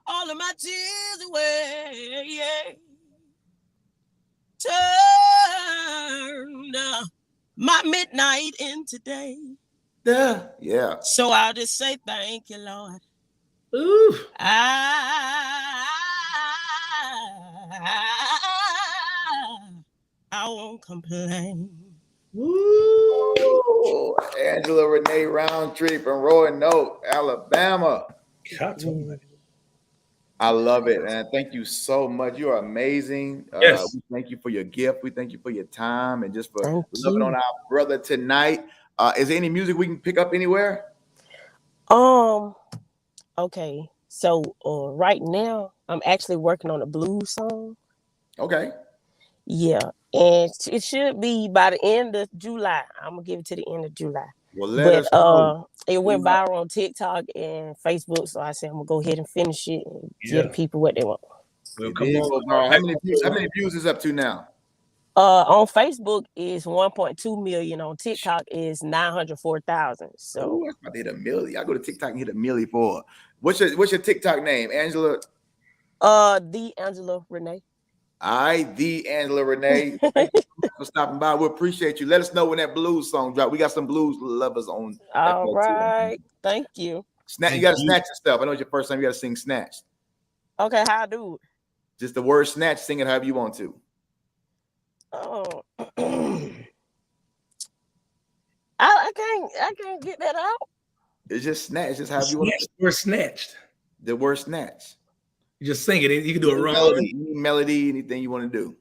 all of my tears away. Yeah. Turned my midnight into day. Yeah. So I'll just say thank you, Lord. Ooh. complain. Woo! Angela Renee Roundtree from Roanoke, Alabama. I love it, and thank you so much. You are amazing. Yes. We thank you for your gift. We thank you for your time and just for loving on our brother tonight. Is there any music we can pick up anywhere? Okay. So right now I'm actually working on a blues song. Okay. Yeah. And it should be by the end of July. I'm gonna give it to the end of July. Well, let us know. It went viral on TikTok and Facebook, so I said I'm gonna go ahead and finish it and give the people what they want. Well, come on. How many views is up to now? On Facebook is 1.2 million. On TikTok is 904,000. So I'm about to hit a million. I go to TikTok and hit a million for. What's your TikTok name, Angela? The Angela Renee. The Angela Renee. Thank you for stopping by. We appreciate you. Let us know when that blues song drop. We got some blues lovers on. All right. Thank you. You got to snatch your stuff. I know it's your first time. You got to sing snatched. Okay, how I do it? Just the word snatch. Sing it however you want to. Oh, I can't get that out. It's just snatch. It's just how you want to. We're snatched. The word snatch. You just sing it. You can do it wrong. Melody, anything you want to do.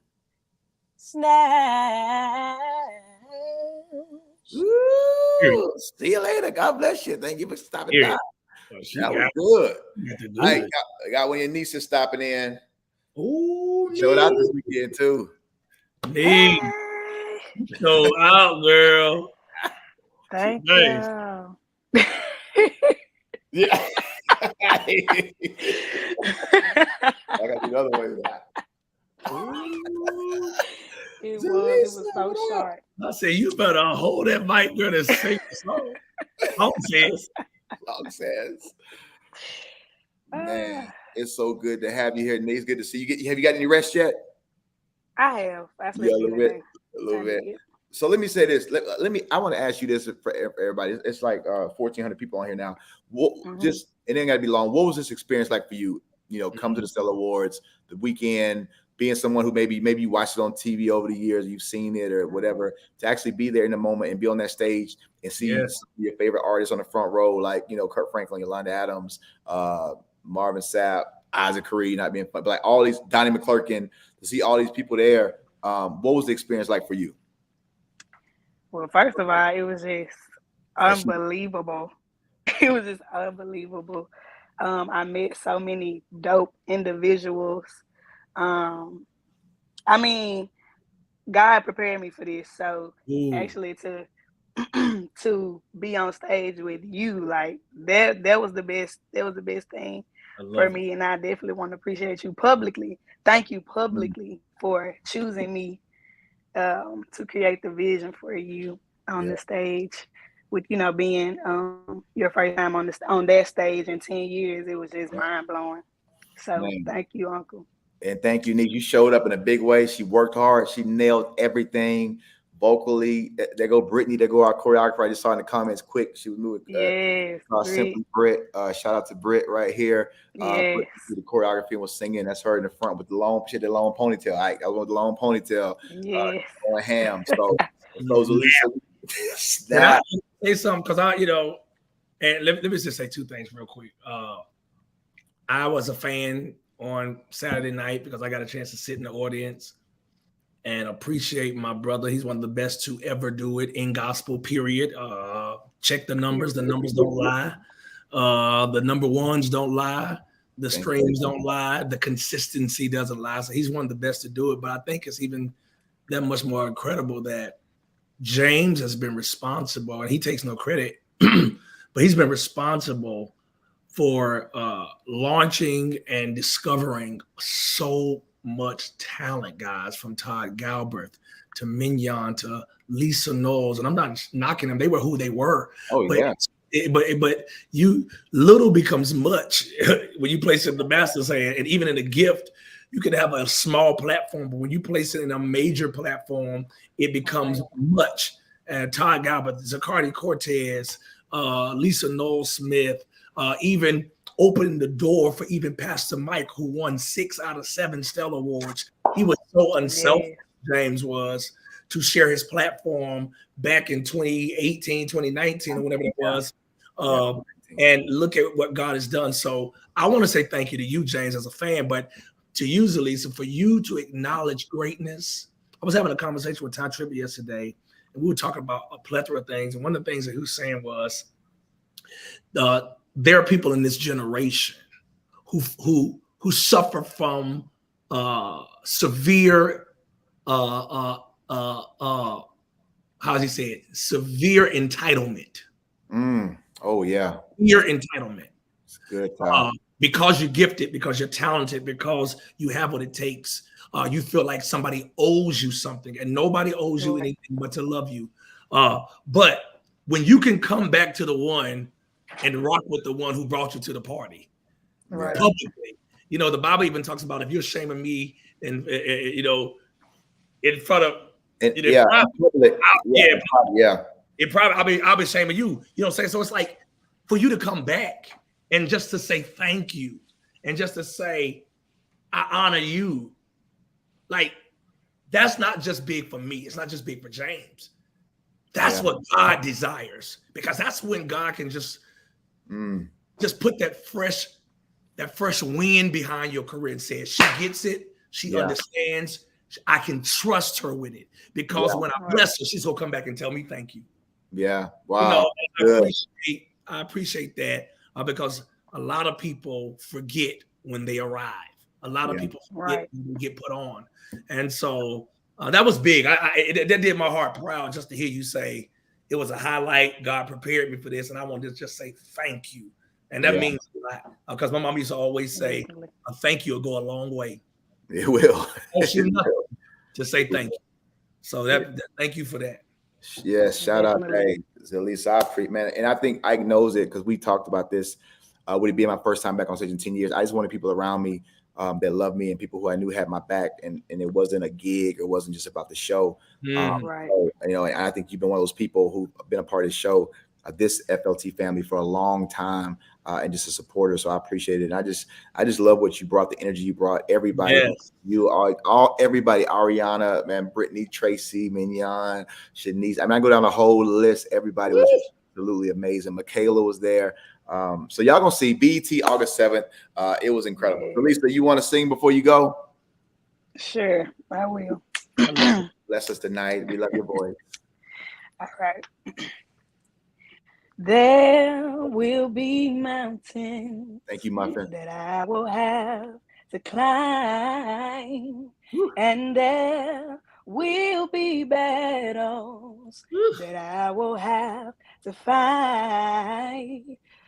Snatch. Ooh, see you later. God bless you. Thank you for stopping by. That was good. I got one of your nieces stopping in. Oh, showed out this weekend too. Nee. Show out, girl. Thank you. Yeah. I got the other way. It was so short. I said, you better hold that mic, girl, and sing the song. Song says. Man, it's so good to have you here. Nate, it's good to see you. Have you got any rest yet? I have. I slept a little bit. So let me say this. I want to ask you this for everybody. It's like 1,400 people on here now. Just it ain't got to be long. What was this experience like for you? You know, come to the Stellar Awards, the weekend, being someone who maybe you watched it on TV over the years, you've seen it or whatever, to actually be there in the moment and be on that stage and see your favorite artists on the front row, like, you know, Kurt Franklin, Yolanda Adams, Marvin Sapp, Isaac Curry, not being fun, but like all these, Donnie McClurkin, to see all these people there. What was the experience like for you? Well, first of all, it was just unbelievable. It was just unbelievable. I met so many dope individuals. I mean, God prepared me for this. So actually to be on stage with you, like that was the best. That was the best thing for me. And I definitely want to appreciate you publicly. Thank you publicly for choosing me to create the vision for you on the stage. With, you know, being your first time on that stage in 10 years, it was just mind blowing. So thank you, Uncle. And thank you, Nick. You showed up in a big way. She worked hard. She nailed everything vocally. There go Brittany. There go our choreographer. I just saw in the comments quick. She was moving. Simply Britt. Shout out to Britt right here. The choreography and was singing. That's her in the front with the long ponytail. I was with the long ponytail. Going ham. So those Alicia. Can I say something? Because and let me just say two things real quick. I was a fan on Saturday night because I got a chance to sit in the audience and appreciate my brother. He's one of the best to ever do it in gospel, period. Check the numbers. The numbers don't lie. The number ones don't lie. The streams don't lie. The consistency doesn't lie. So he's one of the best to do it. But I think it's even that much more incredible that James has been responsible, and he takes no credit, but he's been responsible for launching and discovering so much talent, guys, from Todd Galbraith to Mignon to Lisa Knowles. And I'm not knocking them. They were who they were. But you little becomes much when you place it in the master's hand. And even in a gift, you can have a small platform, but when you place it in a major platform, it becomes much. And Todd Galbraith, Zacardi Cortez, Lisa Knowles Smith, even opened the door for even Pastor Mike, who won 6 out of 7 Stellar Awards. He was so unselfish, James was, to share his platform back in 2018, 2019, or whatever it was. And look at what God has done. So I want to say thank you to you, James, as a fan, but to you, Zalisa, for you to acknowledge greatness. I was having a conversation with Ty Tribbett yesterday, and we were talking about a plethora of things. And one of the things that he was saying was, there are people in this generation who suffer from severe how does he say it? Severe entitlement. Oh yeah, severe entitlement. It's good. Because you're gifted, because you're talented, because you have what it takes. You feel like somebody owes you something, and nobody owes you anything but to love you. But when you can come back to the one and rock with the one who brought you to the party publicly, you know, the Bible even talks about if you're shaming me and you know, in front of I'll be shaming you. You know what I'm saying? So it's like for you to come back and just to say thank you and just to say I honor you. Like, that's not just big for me. It's not just big for James. That's what God desires, because that's when God can just put that fresh wind behind your career and say, she gets it. She understands. I can trust her with it, because when I bless her, she's gonna come back and tell me thank you. Yeah. Wow. You know, I appreciate that because a lot of people forget when they arrive. A lot of people forget when they get put on. And so that was big. That did my heart proud just to hear you say it was a highlight. God prepared me for this, and I want to just say thank you. And that means a lot, because my mom used to always say, a thank you will go a long way. It will. To say thank you. So that thank you for that. Yes, shout out, hey, Zalisa, I appreciate, man. And I think Ike knows it, because we talked about this. Would it be my first time back on stage in 10 years? I just wanted people around me that love me and people who I knew had my back, and it wasn't a gig, it wasn't just about the show. So, you know, and I think you've been one of those people who've been a part of the show, this FLT family, for a long time, and just a supporter. So I appreciate it. And I just love what you brought, the energy you brought, everybody, you all everybody, Ariana, man, Brittany, Tracy, Mignon, Shanice. I mean, I go down the whole list. Everybody was absolutely amazing. Michaela was there. So y'all gonna see BET August 7th. It was incredible. Lisa, you want to sing before you go? Sure, I will. Bless us tonight. We love your voice. All right. There will be mountains. Thank you, my friend. That I will have to climb, and there will be battles that I will have to fight.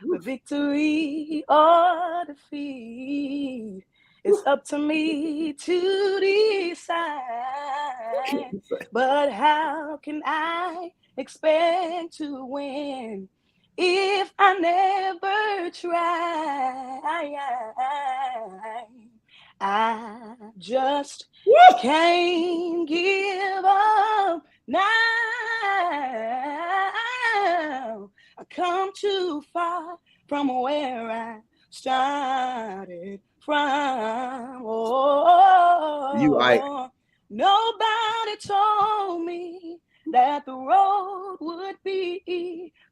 But victory or defeat, it's up to me to decide. But how can I expect to win if I never try? I just can't give up now. I come too far from where I started from. Nobody told me that the road would be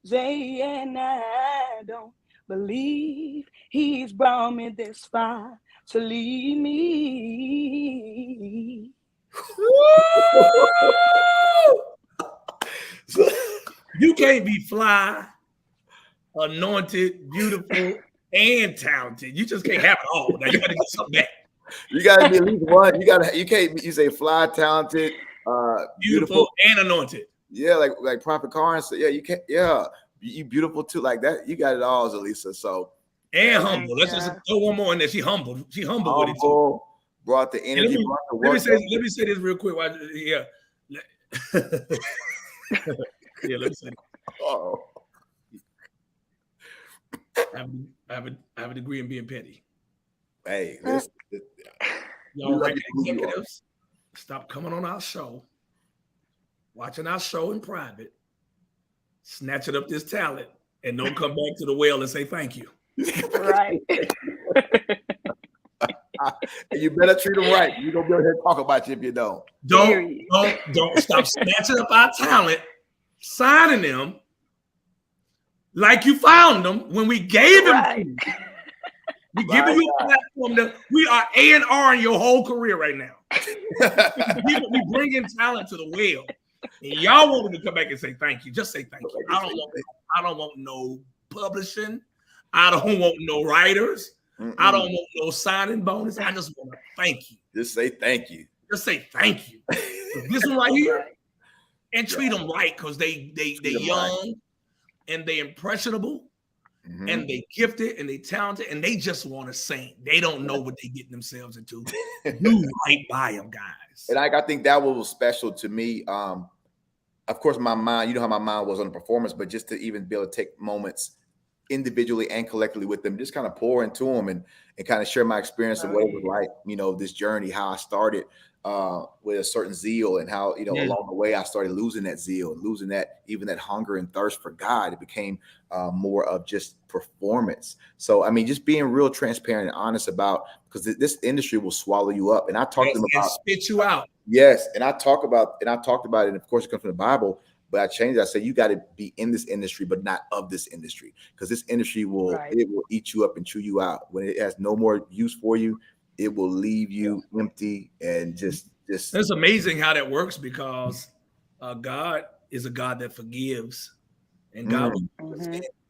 easy, and I don't believe he's brought me this far to leave me. You can't be fly, anointed, beautiful, and talented. You just can't have it all. Now you got to get something back. You got to be at least one. You say fly, talented, beautiful, and anointed. Yeah, like Prophet Karn said. Yeah, you can't. Yeah, you beautiful too, like that. You got it all, Zalisa. So and humble. Let's just throw one more in there. She humbled. She humbled with it too. Brought the energy. Let me say this real quick. Yeah. Yeah, let me say it. Oh. I have a degree in being petty. Hey, y'all record executives, stop coming on our show, watching our show in private, snatching up this talent, and don't come back to the well and say thank you. Right. You better treat them right. You're gonna be able to talk about you if you don't. Don't stop snatching up our talent, signing them like you found them when we gave them to you. We giving you a platform that we are A&R in your whole career right now. We bring in talent to the well. And y'all want me to come back and say thank you. Just say thank you. I don't want no publishing. I don't want no writers. I don't want no signing bonus. I just want to thank you. Just say thank you. Just say thank you. This one right here, and treat them right because they young and they impressionable and they gifted and they talented and they just want to sing. They don't know what they getting themselves into. Do right by them, guys. And I think that was special to me. Of course, my mind, you know how my mind was on the performance, but just to even be able to take moments individually and collectively with them, just kind of pour into them and kind of share my experience of what it was like, you know, this journey, how I started with a certain zeal and how, you know, along the way I started losing that zeal and losing that, even that hunger and thirst for God. It became more of just performance. So, I mean, just being real transparent and honest about, because this industry will swallow you up. And I talked to them about spit you out. Yes. And I talked about it. And of course it comes from the Bible, but I changed it. I said, you got to be in this industry, but not of this industry, because this industry will eat you up and chew you out. When it has no more use for you, it will leave you empty and just. It's amazing how that works, because God is a God that forgives, and God will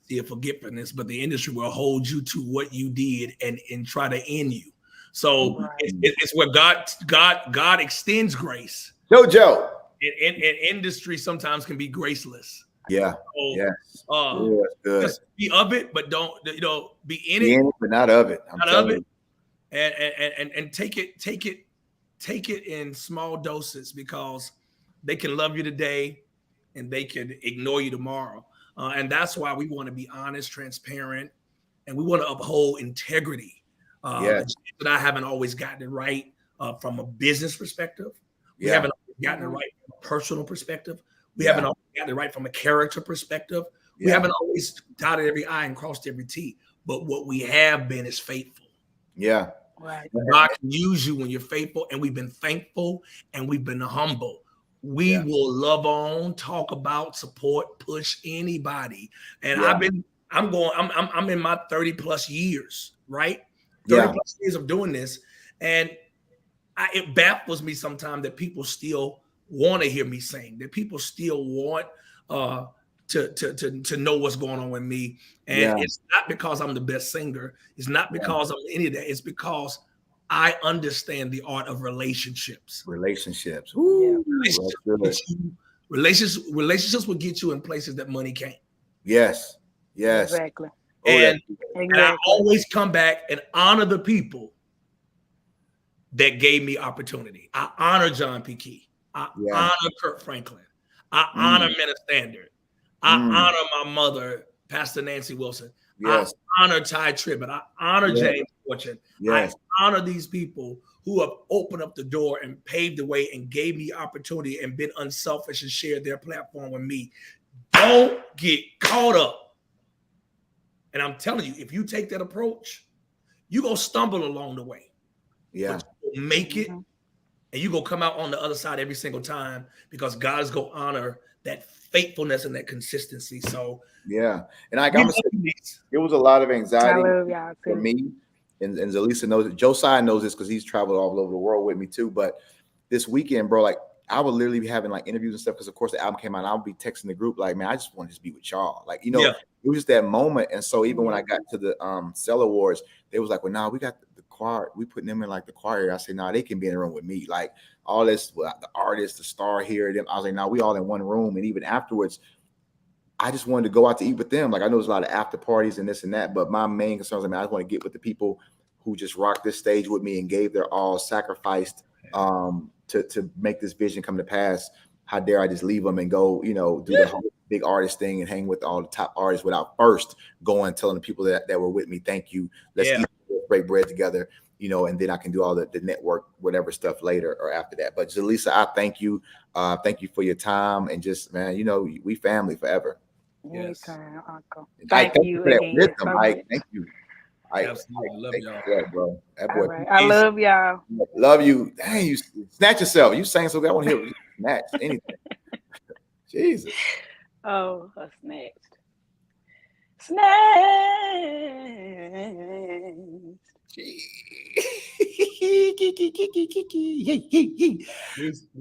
see a forgiveness, but the industry will hold you to what you did and try to end you. So it's where God extends grace. Jojo. And industry sometimes can be graceless. Yeah. So, just be of it, but don't be in it, but not of it. Not of it. And take it in small doses, because they can love you today and they can ignore you tomorrow. And that's why we want to be honest, transparent, and we want to uphold integrity. That I haven't always gotten it right from a business perspective. We haven't gotten it right from a personal perspective. We haven't always gotten it right from a character perspective. We haven't always dotted every I and crossed every T. But what we have been is faithful. Yeah. Right. God can use you when you're faithful, and we've been thankful and we've been humble. We will love on, talk about, support, push anybody. And I'm in my 30 plus years, right? 30 plus years of doing this. And it baffles me sometimes that people still want to hear me sing, that people still want to know what's going on with me. And it's not because I'm the best singer. It's not because I'm any of that. It's because I understand the art of relationships. Ooh, relationships will get you in places that money can't. Yes. Exactly. And I always come back and honor the people that gave me opportunity. I honor John P. Key. I honor Kurt Franklin. I honor Minna Standard. I honor my mother, Pastor Nancy Wilson. I honor Ty Tribbett. I honor James Fortune. I honor these people who have opened up the door and paved the way and gave me opportunity and been unselfish and shared their platform with me. Don't get caught up. And I'm telling you, if you take that approach, you're going to stumble along the way. Yeah. But you'll make it, and you're going to come out on the other side every single time, because God is going to honor that faithfulness and that consistency. So, and I got to say, it was a lot of anxiety for me. And Zalisa knows it. Josiah knows this because he's traveled all over the world with me too. But this weekend, bro, like I would literally be having like interviews and stuff, because of course the album came out, and I would be texting the group like, man, I just want to just be with y'all. Like, you know, it was just that moment. And so even when I got to the Cell Awards, they was like, well, nah, we got the choir, we putting them in like the choir. I said, nah, they can be in the room with me. Like all this, the artist, the star here, them. I was like, nah, we all in one room. And even afterwards, I just wanted to go out to eat with them. Like I know there's a lot of after parties and this and that, but my main concern was, I mean, I just want to get with the people who just rocked this stage with me and gave their all, sacrificed to make this vision come to pass. How dare I just leave them and go, you know, do the whole big artist thing and hang with all the top artists without first going and telling the people that were with me, thank you. Let's eat, break bread together, you know, and then I can do all the network, whatever stuff later or after that. But Jaleesa, I thank you. Thank you for your time, and just, man, you know, we family forever. Anytime, Uncle. Thank you for that wisdom, Mike. Thank you. Absolutely. Love y'all. Yeah, bro. That boy. All right. I love y'all. Love you. Dang, you snatch yourself. You saying so good. I want to hear you snatch anything. Jesus. Oh, what's next? Snatched.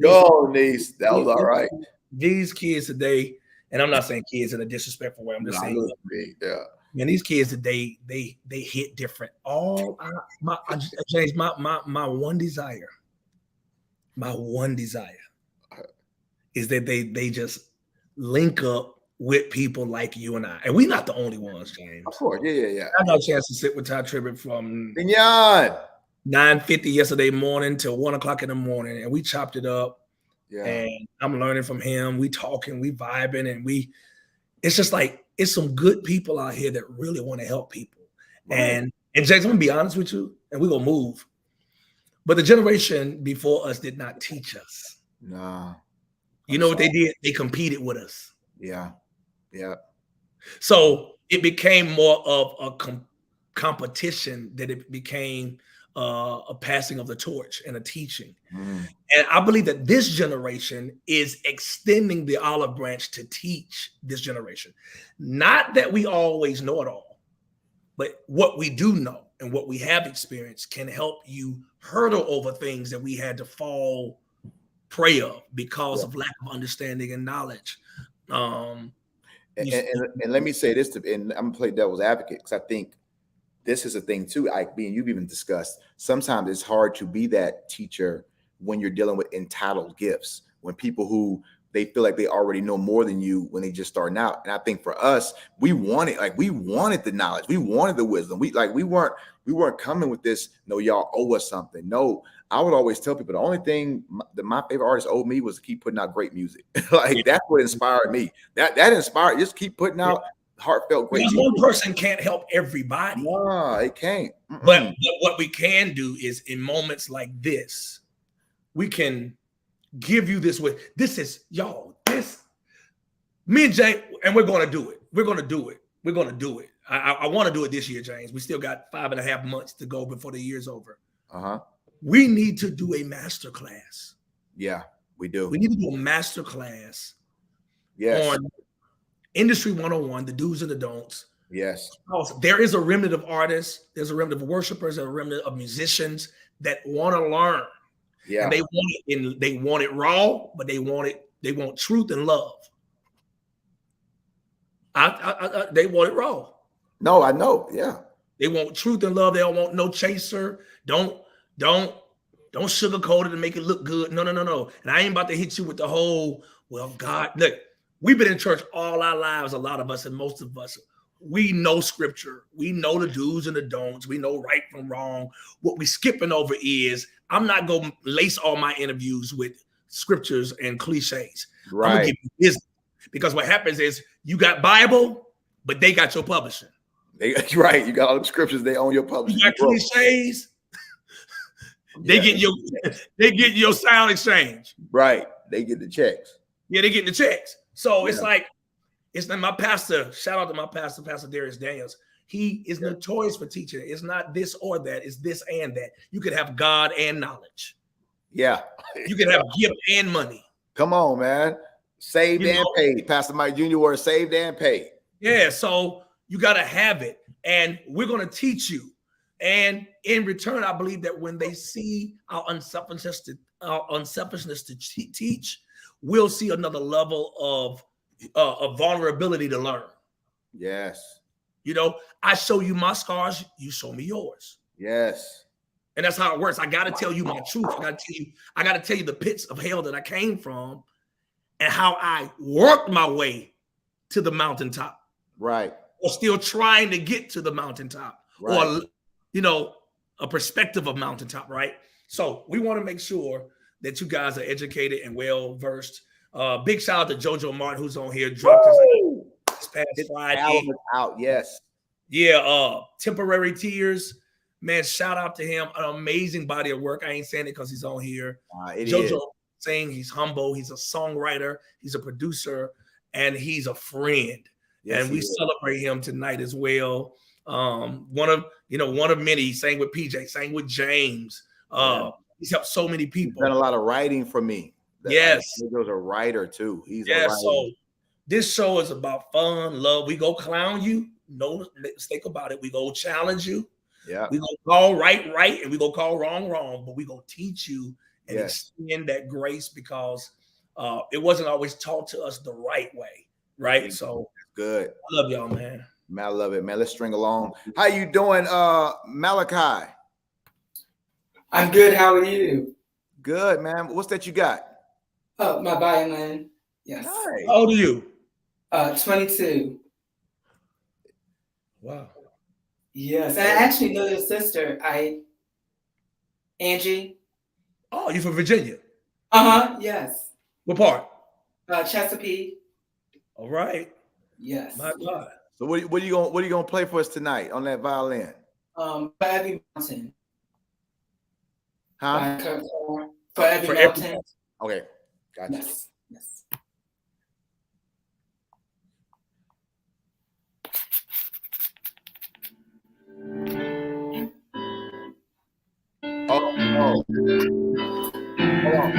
Go, niece. That was all right. These kids today, and I'm not saying kids in a disrespectful way. I'm just saying, man, these kids today, they hit different. James, my one desire is that they just link up with people like you and I. And we're not the only ones, James. Of course, yeah. I got a chance to sit with Ty Tribbett from 9:50 yesterday morning till 1 o'clock in the morning, and we chopped it up. Yeah. And I'm learning from him. We talking, we vibing, and it's just like it's some good people out here that really want to help people. Right. And James, I'm gonna be honest with you, and we're gonna move. But the generation before us did not teach us. Nah. You know what they did? They competed with us. Yeah. So it became more of a competition than it became a passing of the torch and a teaching. And I believe that this generation is extending the olive branch to teach this generation. Not that we always know it all, but what we do know and what we have experienced can help you hurdle over things that we had to fall prey of because of lack of understanding and knowledge. And let me say this, and I'm gonna play devil's advocate because I think this is a thing too. You've even discussed. Sometimes it's hard to be that teacher when you're dealing with entitled gifts. When people who they feel like they already know more than you when they just starting out. And I think for us, we wanted the knowledge, we wanted the wisdom. We weren't coming with this. No, y'all owe us something. No. I would always tell people the only thing that my favorite artist owed me was to keep putting out great music. That's what inspired me. That inspired, just keep putting out heartfelt great music. One person can't help everybody. No, it can't. But what we can do is in moments like this, we can give you this with this is y'all. This me and Jay, and we're gonna do it. We're gonna do it. I want to do it this year, James. We still got 5.5 months to go before the year's over. We need to do a master class. Yeah, we do. We need to do a master class on Industry 101, the do's and the don'ts. Yes. There is a remnant of artists, there's a remnant of worshipers, there's a remnant of musicians that want to learn. Yeah. And they want it raw, but they want truth and love. They want it raw. No, I know. Yeah. They want truth and love. They don't want no chaser. Don't sugarcoat it and make it look good. No. And I ain't about to hit you with the whole, well, God, look, we've been in church all our lives, a lot of us, and most of us, we know scripture. We know the do's and the don'ts. We know right from wrong. What we skipping over is, I'm not going to lace all my interviews with scriptures and cliches. Right. I'm going to give you wisdom. Because what happens is you got Bible, but they got your publishing. Right. You got all the scriptures, they own your publishing. You got cliches. They get your sound exchange. Right. They get the checks. Yeah, they get the checks. So it's like, it's not my pastor. Shout out to my pastor, Pastor Darius Daniels. He is notorious for teaching. It's not this or that. It's this and that. You could have God and knowledge. Yeah. You can have gift and money. Come on, man. Saved and paid. Pastor Mike Jr. word saved and paid. Yeah. So you got to have it. And we're going to teach you. And in return, I believe that when they see our unselfishness to teach, we'll see another level of vulnerability to learn. Yes. You know, I show you my scars, you show me yours. Yes. And that's how it works. I got to tell you my truth. I got to tell you the pits of hell that I came from and how I worked my way to the mountaintop. Right. Or still trying to get to the mountaintop. Right. Or, you know, a perspective of mountaintop, right? So we want to make sure that you guys are educated and well-versed. Big shout out to JoJo Martin, who's on here. Dropped this past Friday. Out, yes. Yeah, Temporary Tears. Man, shout out to him. An amazing body of work. I ain't saying it because he's on here. JoJo saying he's humble. He's a songwriter. He's a producer. And he's a friend. Yes, and we celebrate him tonight as well. One of many. He sang with PJ, sang with James. He's helped so many people. He's done a lot of writing for me. Yes. He was a writer too. He's a writer. So this show is about fun, love. We go clown you. No mistake about it. We go challenge you. Yeah. We go call right, and we go call wrong. But we go teach you and extend that grace because it wasn't always taught to us the right way. Right. So good. I love y'all, man. Man, I love it, man. Let's string along. How you doing, Malachi? I'm good. How are you? Good, man. What's that you got? Oh, my violin. Yes. Nice. How old are you? 22. Wow. Yes. And I actually know your sister, Angie. Oh, you from Virginia? Yes. What part? Chesapeake. All right. Yes. My God. So what are you gonna play for us tonight on that violin? For Every Mountain. Huh? For Every Mountain. Okay. Gotcha. Yes. Yes. Oh. Hold on.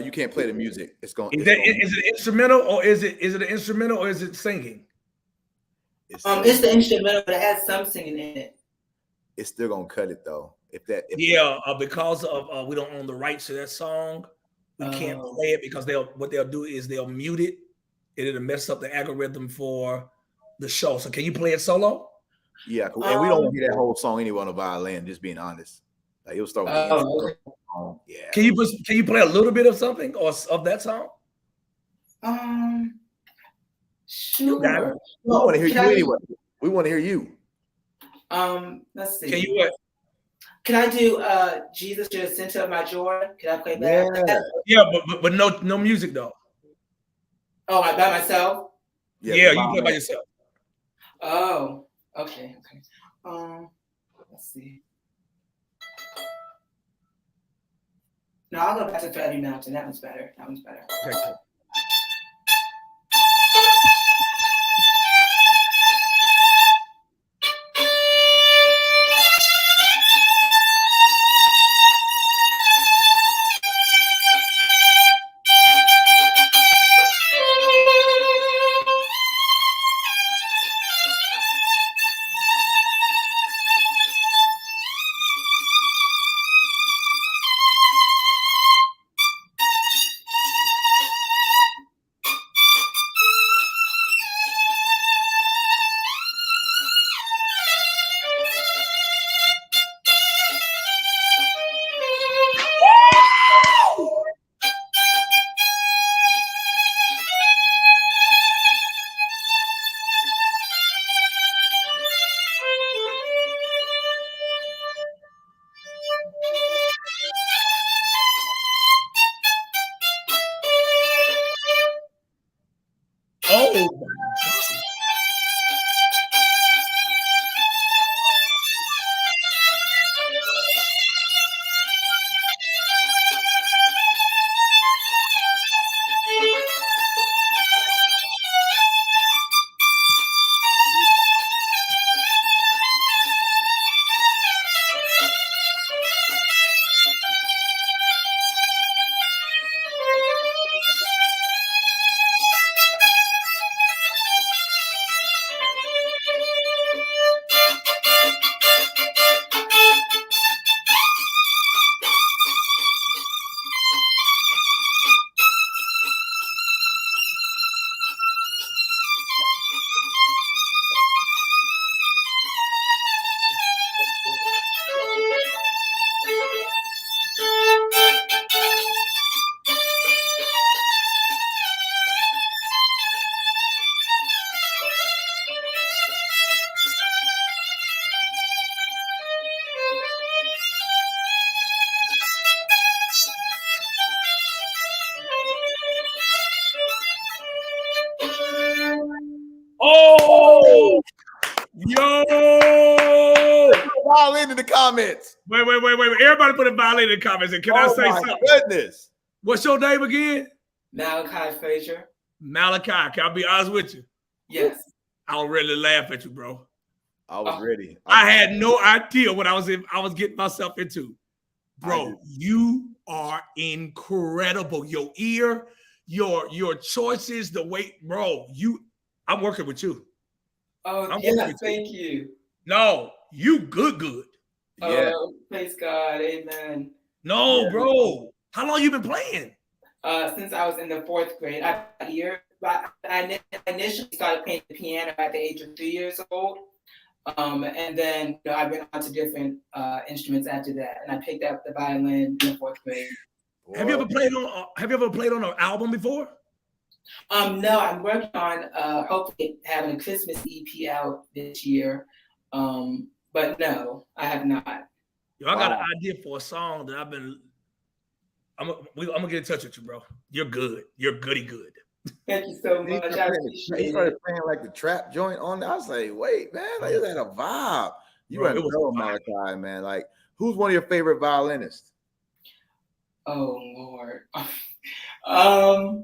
You can't play the music. Is it instrumental or is it an instrumental or is it singing? It's the instrumental, but it has some singing in it. It's still gonna cut it though. Because of we don't own the rights to that song, we can't play it because what they'll do is they'll mute it and it'll mess up the algorithm for the show. So can you play it solo? Yeah, and we don't want to hear that whole song anyway on the violin. Just being honest, like it'll start with yeah. Can you play a little bit of something or of that song? Sure. We want to hear you anyway. We want to hear you. Let's see. Can you what? Can I do Jesus, you're the center of my joy? Can I play that? Yeah, but no music though. Oh, by myself? Yeah, you play by yourself. Oh, okay. Let's see. No, I'll go back to For Every Mountain. That one's better. Okay, cool. Oh, yo! Violin in the comments. Wait. Everybody put a violin in the comments. And can I say something? Goodness. What's your name again? Malachi Frazier. Malachi. Can I be honest with you? Yes. I'll really laugh at you, bro. I was ready. I had no idea what I was getting myself into. Bro, you are incredible. Your ear, your choices, the way, bro, I'm working with you. Oh, yeah, thank you. No, you good. Yeah. Praise God. Amen. No, yeah. Bro. How long you been playing? Since I was in the 4th grade. I initially started playing the piano at the age of 3 years old. And then I went on to different instruments after that. And I picked up the violin in the 4th grade. Have you ever played on an album before? No, I'm working on hopefully having a Christmas EP out this year. But no, I have not. Yo, I got an idea for a song that I'm gonna get in touch with you, bro. You're good. You're goody good. Thank you so much. I appreciate he started playing like the trap joint on there. I was like, wait, man, like, is that a vibe? You already know Malachi, man. Like, who's one of your favorite violinists? Oh Lord. Oh,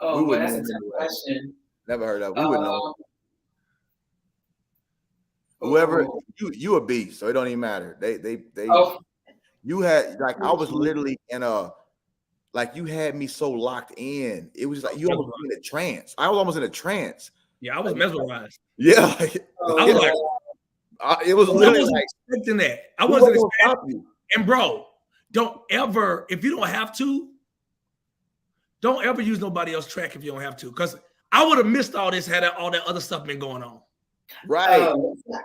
well, that's a tough question. Never heard of. We would know. Whoever you a beast, so it don't even matter. They. You had like I was literally in a. Like you had me so locked in. It was like you almost in a trance. I was almost in a trance. Yeah, I was mesmerized. Yeah. I was like, it was literally like expecting that. I wasn't expecting. And bro, don't ever, if you don't have to, don't ever use nobody else's track if you don't have to. Because I would have missed all this had all that other stuff been going on. Right.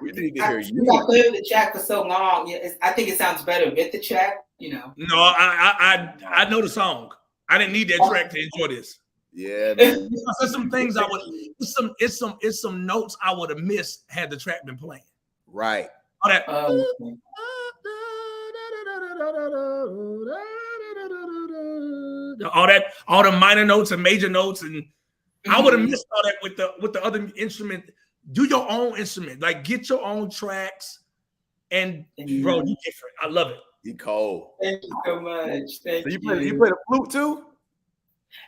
We need to hear you. I played the track for so long. Yeah, I think it sounds better with the track. You know. No, I know the song. I didn't need that track to enjoy this. Yeah, man. There's some things I would. It's some notes I would have missed had the track been playing. Right. All that. All the minor notes and major notes, and I would have missed all that with the other instrument. Do your own instrument, like get your own tracks, and bro, you different. I love it. You cold. Thank you so much. Thank you. You play the flute too?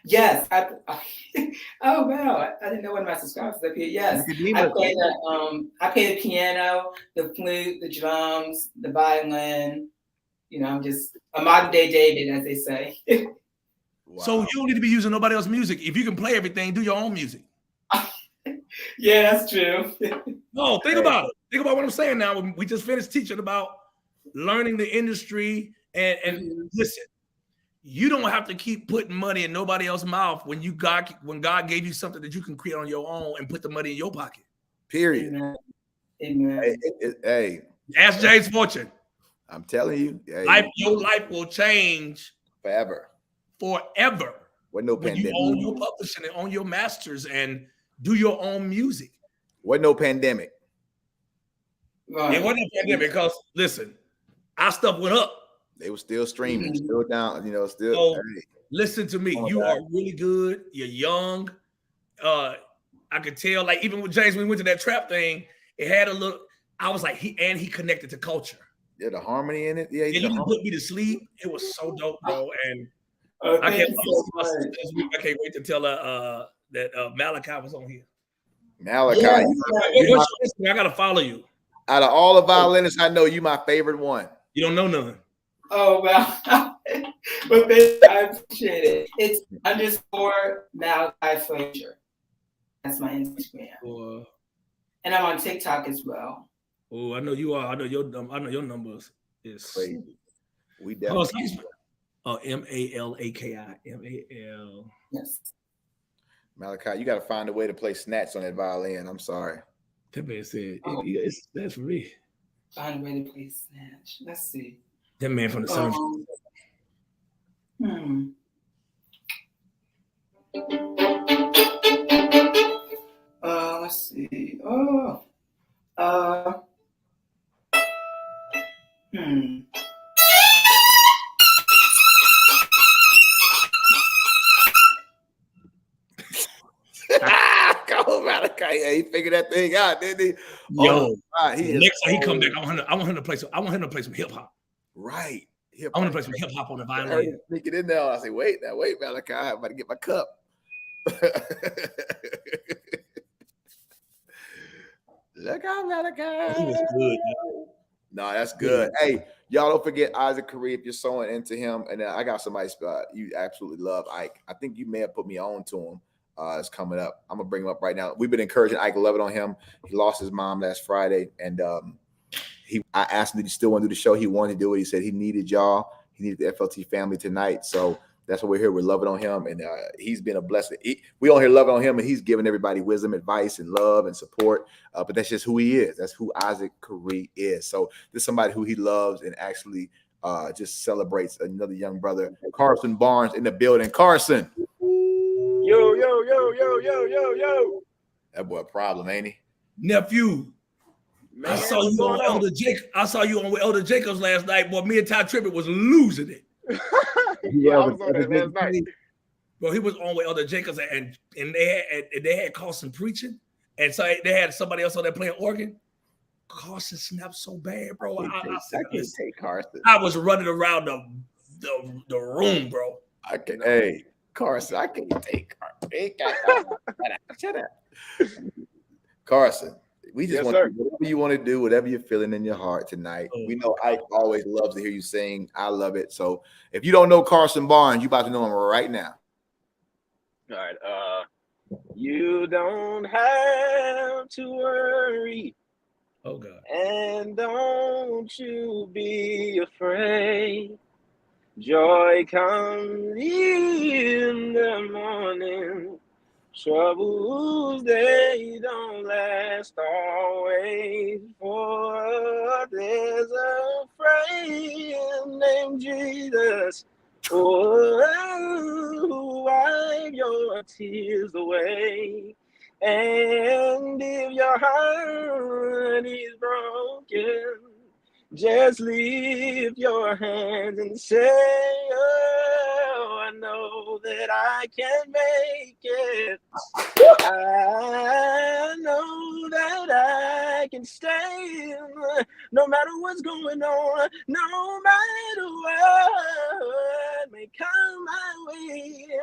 Yes. Oh wow! I didn't know one of my subscribers up here. Yes, I play that. I play the piano, the flute, the drums, the violin. You know, I'm just a modern day David, as they say. Wow. So you don't need to be using nobody else's music. If you can play everything, do your own music. Yeah, that's true. No, think about it. Think about what I'm saying now. We just finished teaching about learning the industry and listen, you don't have to keep putting money in nobody else's mouth when God gave you something that you can create on your own and put the money in your pocket. Period. Amen. Hey. Ask James Fortune. I'm telling you. Your life will change forever. With no when pandemic. You own your publishing and own your masters and do your own music. With no pandemic. Right. It wasn't a pandemic because listen, our stuff went up. They were still streaming, still down, still. So, listen to me. You are really good. You're young. I could tell, like, even with James, when we went to that trap thing, it had a little, I was like, he connected to culture. Yeah, the harmony in it. Yeah, you didn't put me to sleep. It was so dope, bro. And I can't wait to tell her that Malachi was on here. Malachi. Yeah. I gotta follow you. Out of all the violinists I know, you my favorite one. You don't know none. Oh wow. But I appreciate it. It's _ Malachi Frazier. That's my Instagram. And I'm on TikTok as well. Oh, I know you are. I know your numbers is crazy. We definitely. Malaki. MAL. Yes. Malachi, you got to find a way to play snatch on that violin. I'm sorry. That man said, that's for me. Find a way to play snatch. Let's see. That man from the summer. Let's see. Go Malachi. Yeah, he figured that thing out, didn't he? Yo, next time he come back, I want him to play some hip hop. Right. I want to play some hip hop on the violin. Sneak it in there. I say, wait, Malachi, I'm about to get my cup. Look out, Malachi. He was good. Man. No, that's good. Yeah. Hey, y'all don't forget Isaac Curry if you're sewing into him. And I got somebody you absolutely love, Ike. I think you may have put me on to him. It's coming up. I'm gonna bring him up right now. We've been encouraging Ike, love it on him. He lost his mom last Friday, and I asked him, did he still want to do the show? He wanted to do it. He said he needed y'all. He needed the FLT family tonight. So that's why we're here. We're loving on him, and he's been a blessing. We on here loving on him, and he's giving everybody wisdom, advice, and love and support. But that's just who he is. That's who Isaac Curry is. So this is somebody who he loves and actually just celebrates another young brother, Carson Barnes, in the building. Carson. Yo, yo, yo, yo, yo, yo, yo. That boy a problem, ain't he? Nephew. Man, I saw you on Elder Jacobs. I saw you on with Elder Jacobs last night. Boy, me and Ty Trippett was losing it. Yeah, I was on that last night. Well, he was on with Elder Jacobs, and they had Carson preaching, and so they had somebody else on there playing organ. Carson snapped so bad, bro. I can't take Carson. I was running around the room, bro. Hey, Carson, I can't take Carson. Shut up. Carson, we just want to do whatever you want to do, whatever you're feeling in your heart tonight. We know Ike always loves to hear you sing. I love it. So if you don't know Carson Barnes, you about to know him right now. All right. You don't have to worry. Oh God. And don't you be afraid. Joy comes in the morning. Troubles, they don't last always. For there's a friend named Jesus. Oh, wipe your tears away. And if your heart is broken, just lift your hands and say, oh, I know that I can make it. I know that I can stand no matter what's going on, no matter what may come my way.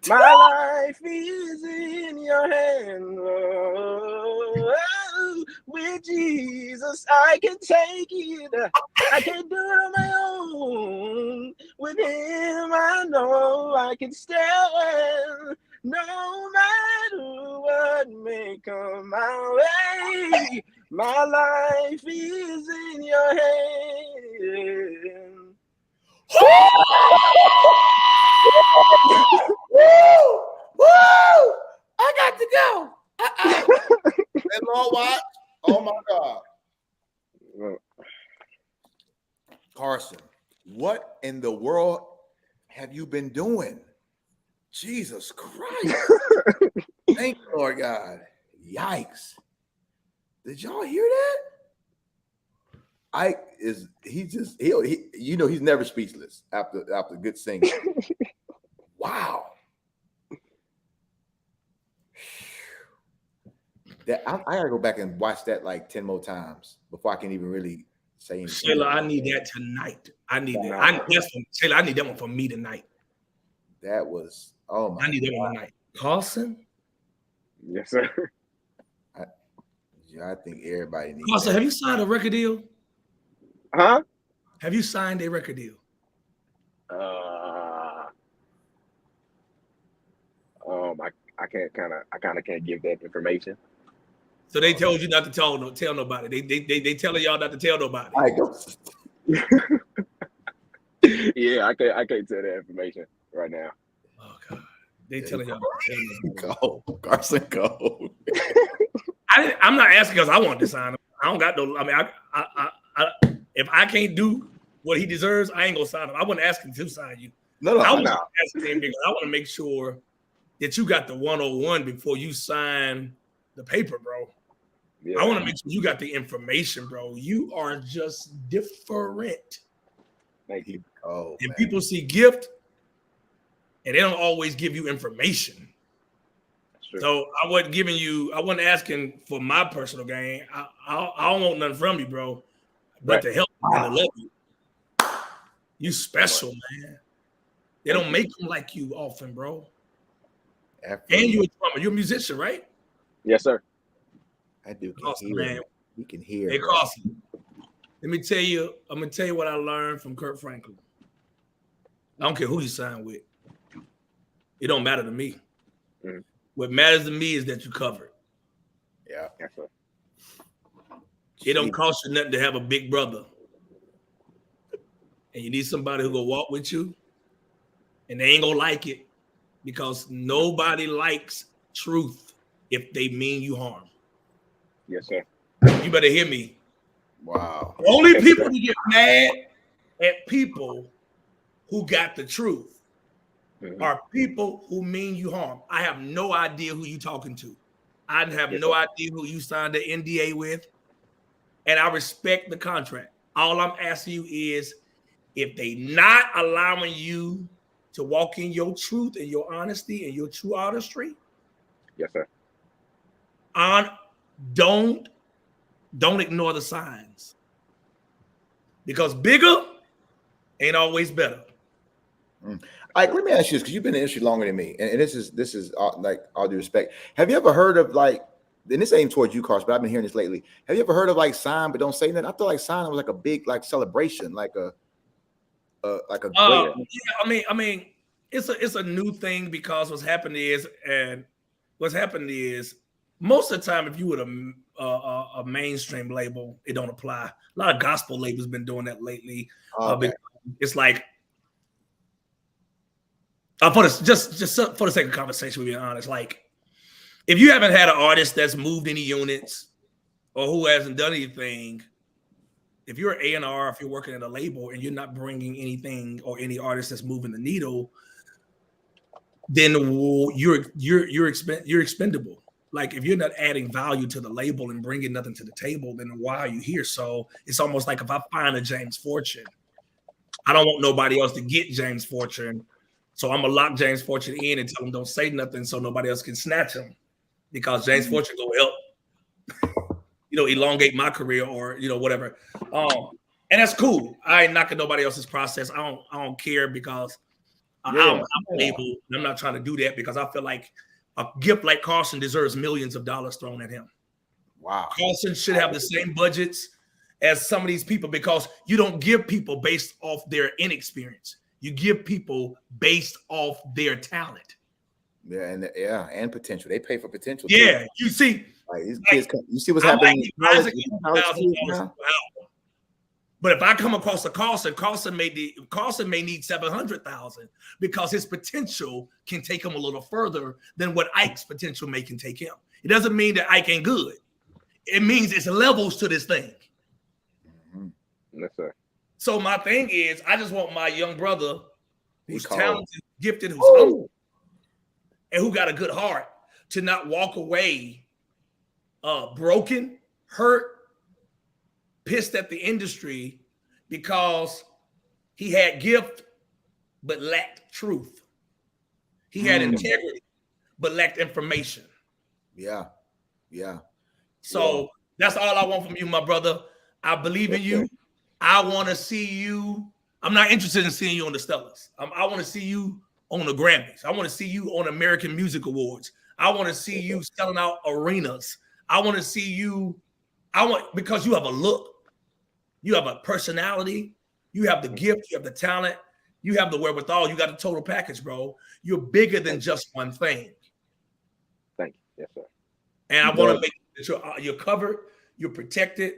My life is in your hands. Oh, with Jesus, I can take it. I can do it on my own. With him, I know I can stand. No matter what may come my way. My life is in your hands. Woo! Woo! I got to go. And Lord, watch. Oh my God. Carson, what in the world have you been doing? Jesus Christ. Thank you, Lord God. Yikes. Did y'all hear that? He's never speechless after good singing. Wow. That I gotta go back and watch that like 10 more times before I can even really say anything. Shayla, I need that tonight. I need that. Shayla, I need that one for me tonight. That was I need that one tonight. Carson? Yes, sir. I think everybody needs Carson, have you signed a record deal? Huh? Have you signed a record deal? I kind of can't give that information. So they told you not to tell nobody. They telling y'all not to tell nobody. Yeah, I can't tell that information right now. Oh God, they telling y'all. Go, Carson, go. I'm not asking because I want to sign him. I don't got no. I mean, I if I can't do what he deserves, I ain't gonna sign him. I wasn't asking to sign you. No. I want to make sure that you got the 101 before you sign the paper, bro. Yeah. I want to make sure you got the information, bro. You are just different. Thank you. Oh, and man. People see gift, and they don't always give you information. So I wasn't asking for my personal gain. I don't want nothing from you, bro, but to help you and to love you. You special, man. They don't make them like you often, bro. And you're a drummer. You're a musician, right? Yes, sir. That dude can hear. Man. He can hear. Hey, Carson. Let me tell you. I'm gonna tell you what I learned from Kurt Franklin. I don't care who you sign with. It don't matter to me. Mm-hmm. What matters to me is that you covered. Yeah. It don't cost you nothing to have a big brother. And you need somebody who gonna walk with you. And they ain't gonna like it because nobody likes truth if they mean you harm. Yes, sir. You better hear me. Wow. The only people who get mad at people who got the truth are people who mean you harm. I have no idea who you talking to. I have no idea who you signed the NDA with. And I respect the contract. All I'm asking you is if they not allowing you to walk in your truth and your honesty and your true artistry. Yes, sir. Don't ignore the signs. Because bigger ain't always better. Like, let me ask you this, because you've been in the industry longer than me, and this is like all due respect. Have you ever heard of like, and this ain't towards you, Carson, but I've been hearing this lately. Have you ever heard of like sign but don't say nothing? I feel like sign was like a big like celebration, like a great. Yeah, I mean, it's a new thing because what's happened is most of the time if you would a mainstream label, it don't apply. A lot of gospel labels been doing that lately. Okay. It's like. Just for the sake of conversation, we're being honest. Like, if you haven't had an artist that's moved any units or who hasn't done anything, if you're an A&R, if you're working at a label and you're not bringing anything or any artist that's moving the needle, then you're expendable. Like, if you're not adding value to the label and bringing nothing to the table, then why are you here? So it's almost like if I find a James Fortune, I don't want nobody else to get James Fortune. So I'm gonna lock James Fortune in and tell him don't say nothing so nobody else can snatch him, because James Fortune gonna help, elongate my career or whatever. And that's cool. I ain't knocking nobody else's process. I don't care because I'm able. I'm not trying to do that because I feel like a gift like Carson deserves millions of dollars thrown at him. Wow. Carson should have the same budgets as some of these people because you don't give people based off their inexperience. You give people based off their talent. Yeah, and potential. They pay for potential. Yeah, too. you see, like these kids. You see what's happening. But if I come across a Carson may need 700,000 because his potential can take him a little further than what Ike's potential can take him. It doesn't mean that Ike ain't good. It means it's levels to this thing. Yes, sir. So my thing is, I just want my young brother who's talented, gifted, who's humble, and who got a good heart to not walk away broken, hurt, pissed at the industry because he had gift but lacked truth. He had integrity but lacked information. Yeah. So that's all I want from you, my brother. I believe in you. I want to see you. I'm not interested in seeing you on the Stellas. I want to see you on the Grammys. I want to see you on American Music Awards. I want to see you selling out arenas. I want to see you. Because you have a look, you have a personality, you have the gift, you have the talent, you have the wherewithal, you got a total package, bro. You're bigger than just one thing. Thank you. Yes, sir. And I want to make sure you're covered, you're protected,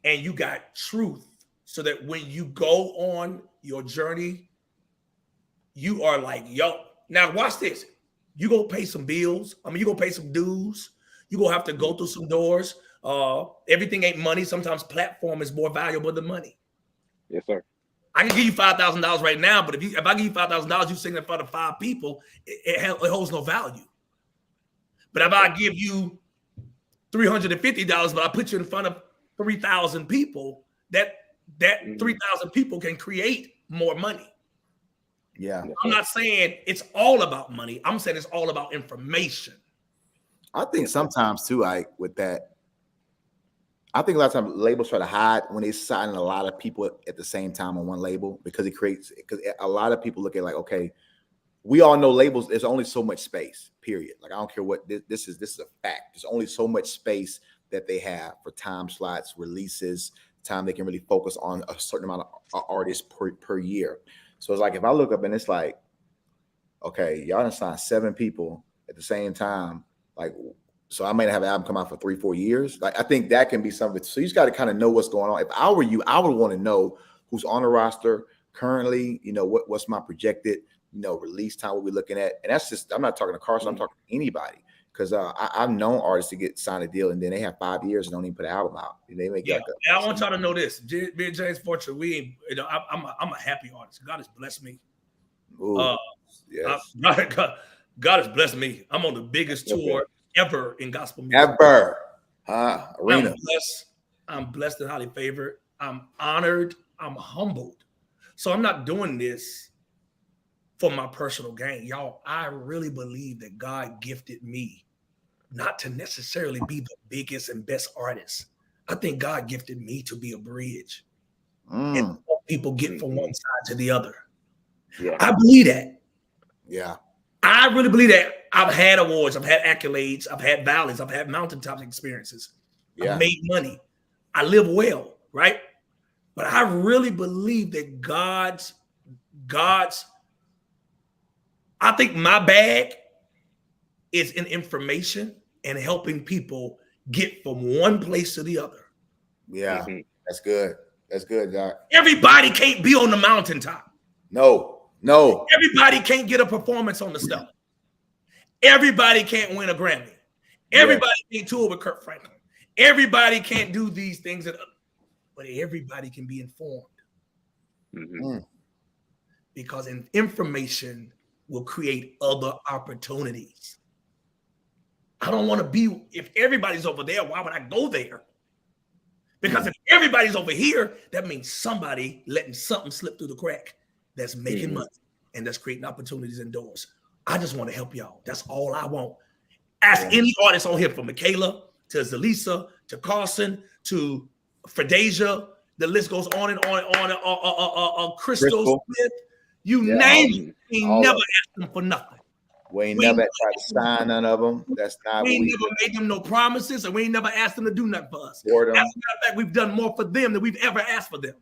and you got truth. So that when you go on your journey, you are like, yo, now watch this. You go pay some bills. You go pay some dues. You go have to go through some doors. Everything ain't money. Sometimes platform is more valuable than money. Yes, sir. I can give you $5,000 right now, but if I give you $5,000, you sing in front of 5 people, it holds no value. But if I give you $350, but I put you in front of 3,000 people, that 3,000 people can create more money. Yeah. I'm not saying it's all about money. I'm saying it's all about information. I think sometimes too, with that, I think a lot of times labels try to hide when they sign a lot of people at the same time on one label because a lot of people look at like, okay, we all know labels, there's only so much space, period. Like, I don't care what this is a fact. There's only so much space that they have for time slots, releases, time they can really focus on a certain amount of artists per year. So it's like if I look up and it's like, okay, y'all done signed 7 people at the same time, like, so I might have an album come out for 3-4 years. Like, I think that can be something. So you just got to kind of know what's going on. If I were you, I would want to know who's on the roster currently, what's my projected, release time, what we're looking at. And that's just, I'm not talking to Carson, I'm talking to anybody. Because I've known artists to get signed a deal and then they have 5 years and don't even put an album out. And they make I want y'all to know this. Me and James Fortune, I'm a happy artist. God has blessed me. Ooh, yes. God has blessed me. I'm on the biggest tour ever in gospel music. Ever. Arena. I'm blessed and highly favored. I'm honored. I'm humbled. So I'm not doing this for my personal gain. Y'all, I really believe that God gifted me not to necessarily be the biggest and best artist. I think God gifted me to be a bridge and help people get from one side to the other. Yeah. I believe that. Yeah. I really believe that. I've had awards, I've had accolades, I've had valleys, I've had mountaintop experiences. Yeah. I've made money. I live well, right? But I really believe that God's, I think my bag is in information and helping people get from one place to the other. Yeah, that's good. That's good, Doc. Everybody can't be on the mountaintop. No. Everybody can't get a performance on the stuff. Everybody can't win a Grammy. Everybody can't tour with Kirk Franklin. Everybody can't do these things, but everybody can be informed. Because information will create other opportunities. I don't want to be, if everybody's over there, why would I go there? Because if everybody's over here, that means somebody letting something slip through the crack that's making money and that's creating opportunities and doors. I just want to help y'all. That's all I want. Ask any artist on here, from Michaela to Zelisa to Carson to Fredasia. The list goes on and on and on. Crystal Smith. You name it. We never asked them for nothing. We ain't never tried to sign none of them. That's not. We ain't never made them no promises, and we ain't never asked them to do nothing for us. As a matter of fact, we've done more for them than we've ever asked for them.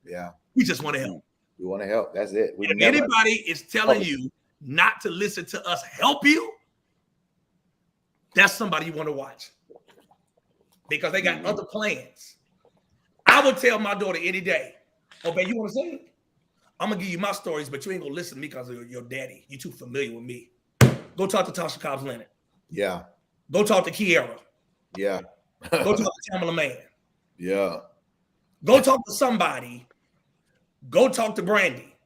Yeah. We just want to help. We want to help. That's it. If anybody is telling you not to listen to us help you, that's somebody you want to watch. Because they got other plans. I would tell my daughter any day, oh, babe, you want to sing? I'm going to give you my stories, but you ain't going to listen to me because of your daddy. You're too familiar with me. Go talk to Tasha Cobbs Leonard. Yeah. Go talk to Kiara. Yeah. Go talk to Tamala Mann. Yeah. Go talk to somebody. Go talk to Brandy.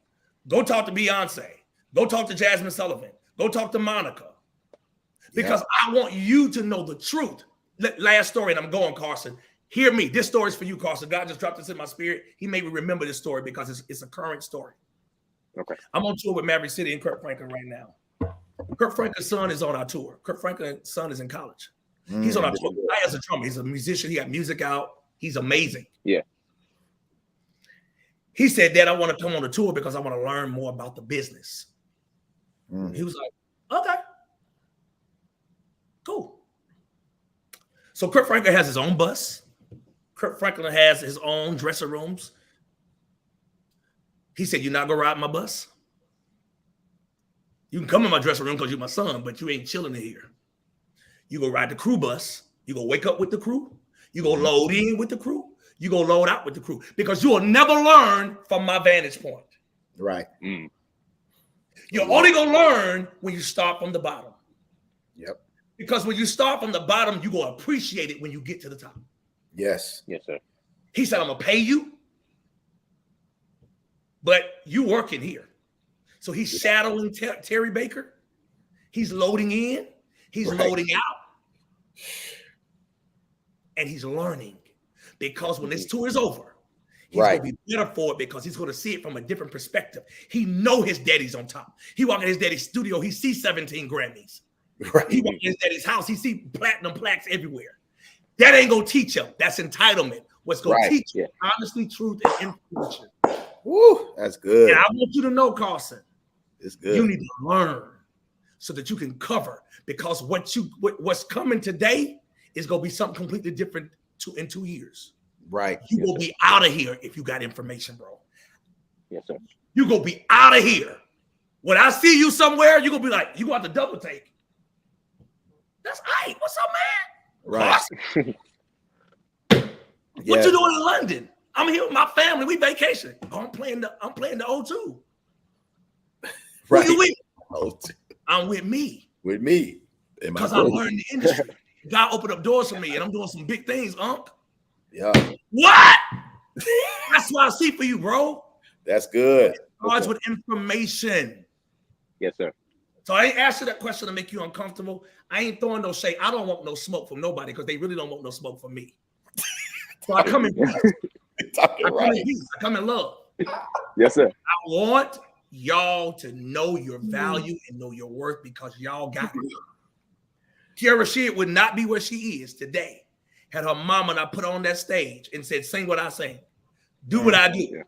Go talk to Beyonce. Go talk to Jasmine Sullivan. Go talk to Monica. Because I want you to know the truth. Last story, and I'm going, Carson. Hear me. This story is for you, Carson. God just dropped this in my spirit. He made me remember this story because it's a current story. Okay. I'm on tour with Maverick City and Kirk Franklin right now. Kirk Franklin's son is on our tour. Kirk Franklin's son is in college. He's on our tour. I as a drummer. He's a musician. He got music out. He's amazing. Yeah. He said, Dad, I want to come on the tour because I want to learn more about the business. He was like, okay. Cool. So Kirk Franklin has his own bus. Kirk Franklin has his own dressing rooms. He said, you're not going to ride my bus? You can come in my dressing room because you're my son, but you ain't chilling in here. You go ride the crew bus. You go wake up with the crew. You go load in with the crew. You go load out with the crew. Because you will never learn from my vantage point. Right. You're only going to learn when you start from the bottom. Yep. Because when you start from the bottom, you're going to appreciate it when you get to the top. Yes. Yes, sir. He said, I'm going to pay you, but you working here. So he's shadowing Terry Baker. He's loading in. He's loading out. And he's learning. Because when this tour is over, he's going to be better for it because he's going to see it from a different perspective. He know his daddy's on top. He walk in his daddy's studio. He sees 17 Grammys. Right. He walk in his daddy's house. He see platinum plaques everywhere. That ain't going to teach him. That's entitlement. What's going to teach you honesty, truth, and information. Woo, that's good. And I want you to know, Carson, it's good. You need to learn so that you can cover, because what's coming today it's gonna be something completely different in 2 years. Right. You will be out of here if you got information, bro. Yes, sir. You gonna be out of here. When I see you somewhere, you gonna be like, you got to double take. That's Ike. What's up, man? Right. What you doing in London? I'm here with my family. We vacation. Oh, I'm playing the O2. Right. Who you with? I'm with me. With me. Because I learned the industry. God opened up doors for me, and I'm doing some big things, Unc. Yeah. What? That's what I see for you, bro. That's good. Starts with information. Yes, sir. So I ain't asked you that question to make you uncomfortable. I ain't throwing no shade. I don't want no smoke from nobody because they really don't want no smoke from me. So I come in peace. I come in love. Yes, sir. I want y'all to know your value and know your worth because y'all got it. Kiara Rashid would not be where she is today had her mama not put her on that stage and said, sing what I sing. Do what I do. Yeah.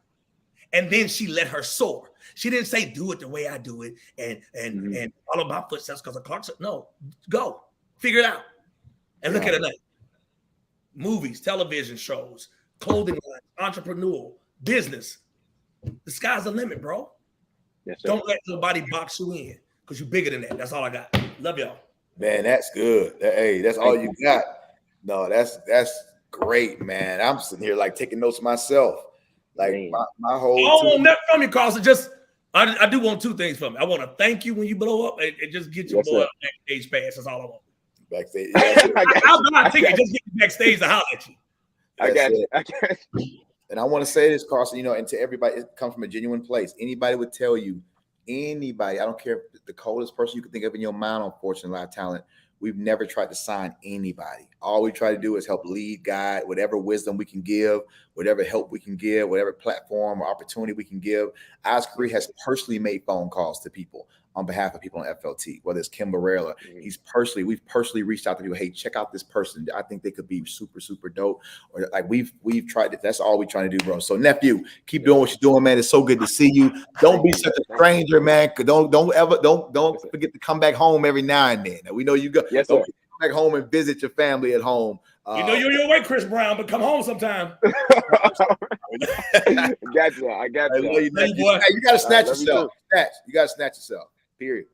And then she let her soar. She didn't say do it the way I do it and follow my footsteps because of Clark said, no, go. Figure it out. And look at it now. Movies, television shows, clothing lines, entrepreneurial, business. The sky's the limit, bro. Yes, sir. Don't let nobody box you in because you're bigger than that. That's all I got. Love y'all. Man, that's good. Hey, that's all you got. No, that's great, man. I'm sitting here like taking notes myself. Like my whole. I don't want nothing from you, Carlson. Just I do want 2 things from you. I want to thank you when you blow up and just get your boy backstage pass. That's all I want. Backstage. I'll buy a ticket. Just get you backstage to holler at you. I got you. And I want to say this, Carlson, and to everybody, it comes from a genuine place. Anybody would tell you, anybody, I don't care if the coldest person you can think of in your mind on Fortune Live Talent, we've never tried to sign anybody. All we try to do is help lead, guide, whatever wisdom we can give, whatever help we can give, whatever platform or opportunity we can give. Oscar has personally made phone calls to people on behalf of people on FLT, whether it's Kim Barrera. We've personally reached out to people. Hey, check out this person. I think they could be super, super dope. Or like we've tried it. That's all we're trying to do, bro. So nephew, keep doing what you're doing, man. It's so good to see you. Don't be such a stranger, man. Don't forget to come back home every now and then. We know you go. Yes, don't come back home and visit your family at home. You know you're your way, Chris Brown, but come home sometime. Got you. I got you. You got to snatch yourself. You got to snatch yourself. Period.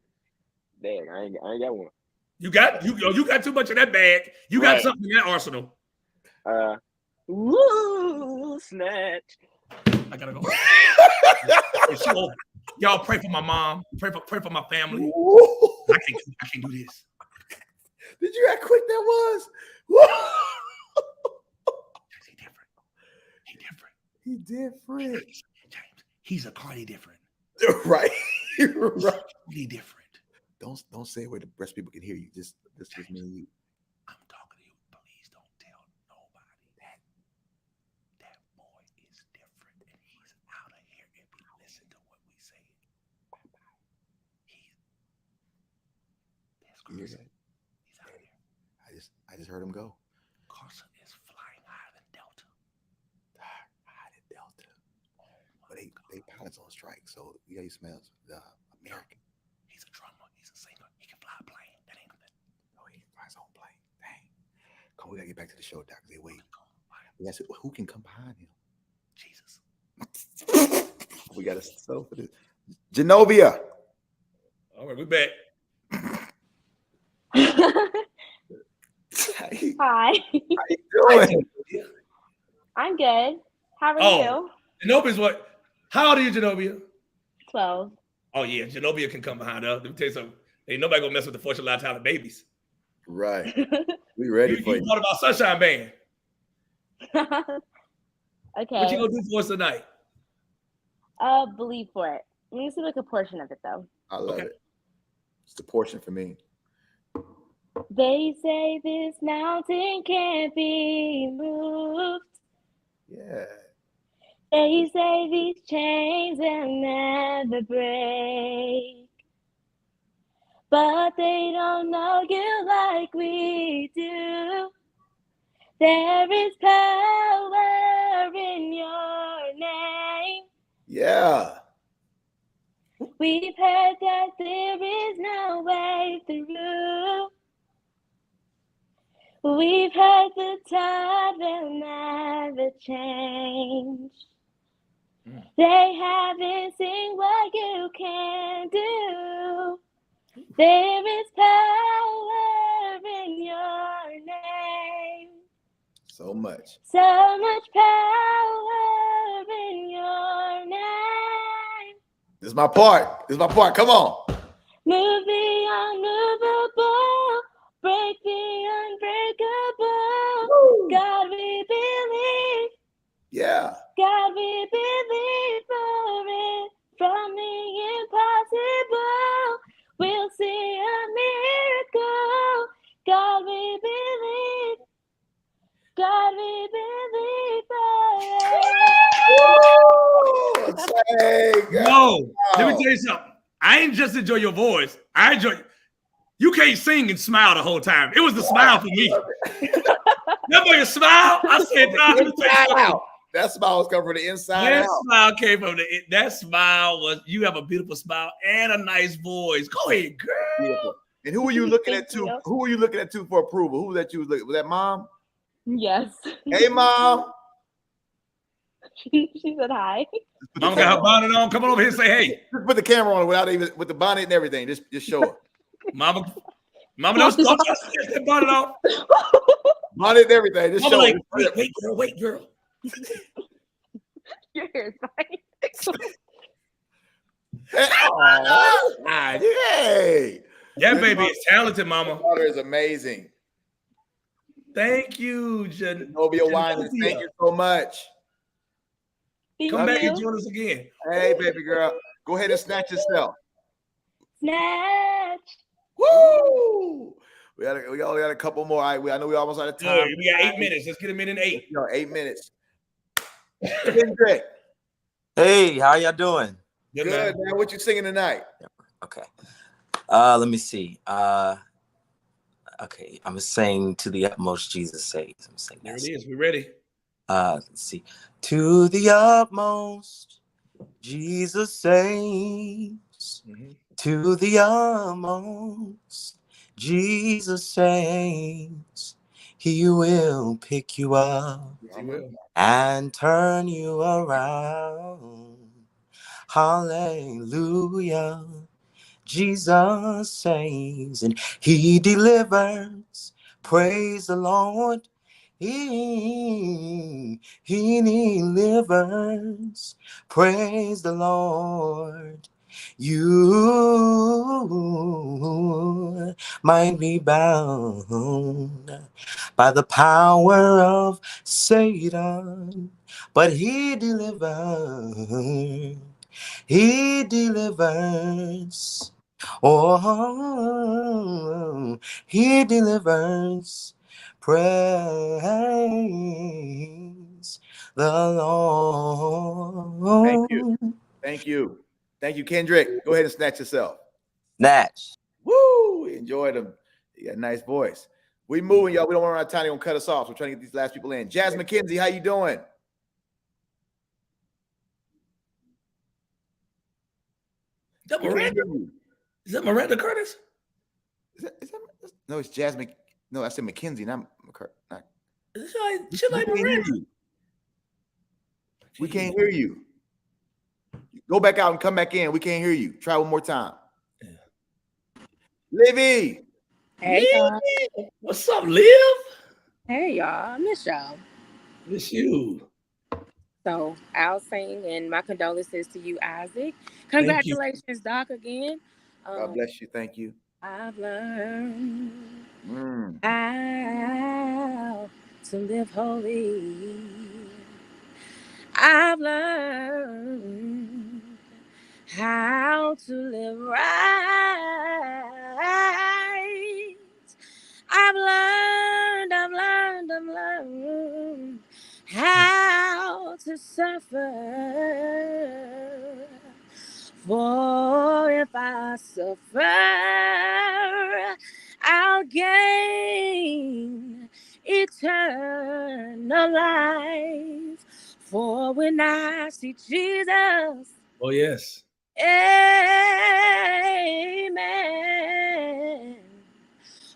Dang, I ain't got one. You got too much of that bag. You got something in that arsenal. Woo, snatch. I gotta go. Y'all pray for my mom. Pray for my family. I can't do this. Did you how quick that was? He different. James, he's a Cardi different. Right. Right. Really different. Don't say it where the rest of people can hear you. Just me and you. I'm talking to you. Please don't tell nobody that boy is different and he's out of here if you listen to what we say. He's out of here. I just heard him go. Carson is flying higher than Delta. Higher than Delta. But they pilots on strike, so he smells American. He's a drummer. He's a singer. He can fly a plane. That ain't nothing. Oh, he can fly his own plane. Dang. Come, we gotta get back to the show, Doc. They wait. Who can come behind him? Jesus. We gotta settle for this. Genovia. All right, we're back. Hi. How you doing? I'm good. How are you? Genovia's what? How old are you, Genovia? 12. Oh yeah, Genovia can come behind us. Let me tell you something. Ain't nobody gonna mess with the Fortune Live Talent babies. Right. We ready for you. You thought about Sunshine Band. Okay. What you gonna do for us tonight? Believe for it. Let me see like a portion of it though. I love it. It's the portion for me. They say this mountain can't be moved. Yeah. They say these chains will never break. But they don't know you like we do. There is power in your name. Yeah. We've heard that there is no way through. We've heard the tide will never change. They haven't seen what you can do. There is power in your name. So much. So much power in your name. This is my part. This is my part. Come on. Move the unmovable. Break the unbreakable. Woo. God, we believe. Yeah. God, we believe for it. From the impossible, we'll see a miracle. God, we believe. God, we believe for it. No, let me tell you something. I ain't just enjoy your voice. I enjoy. You can't sing and smile the whole time. It was the smile for me. That boy smile. I said, nah, let me tell you something. That smile was coming from the inside that out. Smile came from that smile was, you have a beautiful smile and a nice voice. Go ahead, girl. Beautiful. And who were you looking at to? Who were you looking at to for approval? Who was that you was looking? Was that mom? Yes. Hey, mom. She said hi. Mom got her bonnet on. Come on over here and say hey. Just put the camera on without even with the bonnet and everything. Just show her. Mama, don't that bonnet on. Bonnet and everything. Just show like, her. Wait, girl. Your hair's fine. Hey. Yeah, baby, it's talented, mama. Your daughter is amazing. Thank you, Zenobia Wine. Thank you so much. Come back and join us again. Hey, baby girl. Go ahead and snatch yourself. Snatch. Woo! We only got a couple more. I know we almost out of time. Good. We got 8 minutes. Let's get them in 8. 8 minutes. Kendrick. Hey, how y'all doing? Good, man. What you singing tonight? Okay. Let me see. Okay, I'm gonna sing "To the Utmost Jesus Saves." I'm saying there it is. We ready? Let's see. To the utmost, Jesus saves. To the utmost, Jesus saves. He will pick you up and turn you around. Hallelujah. Jesus saves and he delivers. Praise the Lord. He delivers. Praise the Lord. You might be bound by the power of Satan, but he delivers. He delivers. Oh, he delivers. Praise the Lord. Thank you. Thank you. Thank you, Kendrick. Go ahead and snatch yourself. Snatch. Woo! Enjoy them. You got a nice voice. We moving, y'all. We don't want to run out of time. They're gonna cut us off. We're trying to get these last people in. Jasmine McKenzie, how you doing? Is that Miranda? Is that Miranda Curtis? Is that, no, it's Jasmine. No, I said McKenzie, not McCurdy. She like Miranda. We can't hear you. Go back out and come back in. We can't hear you. Try one more time. Yeah. Livy. Hey, y'all. What's up, Liv? Hey, y'all. I miss y'all. Miss you. So I'll sing, and my condolences to you, Isaac. Congratulations, Doc, again. God bless you. Thank you. I've learned how to live holy. I've learned how to live right. I've learned how to suffer. For if I suffer, I'll gain eternal life. For when I see Jesus, oh yes, amen.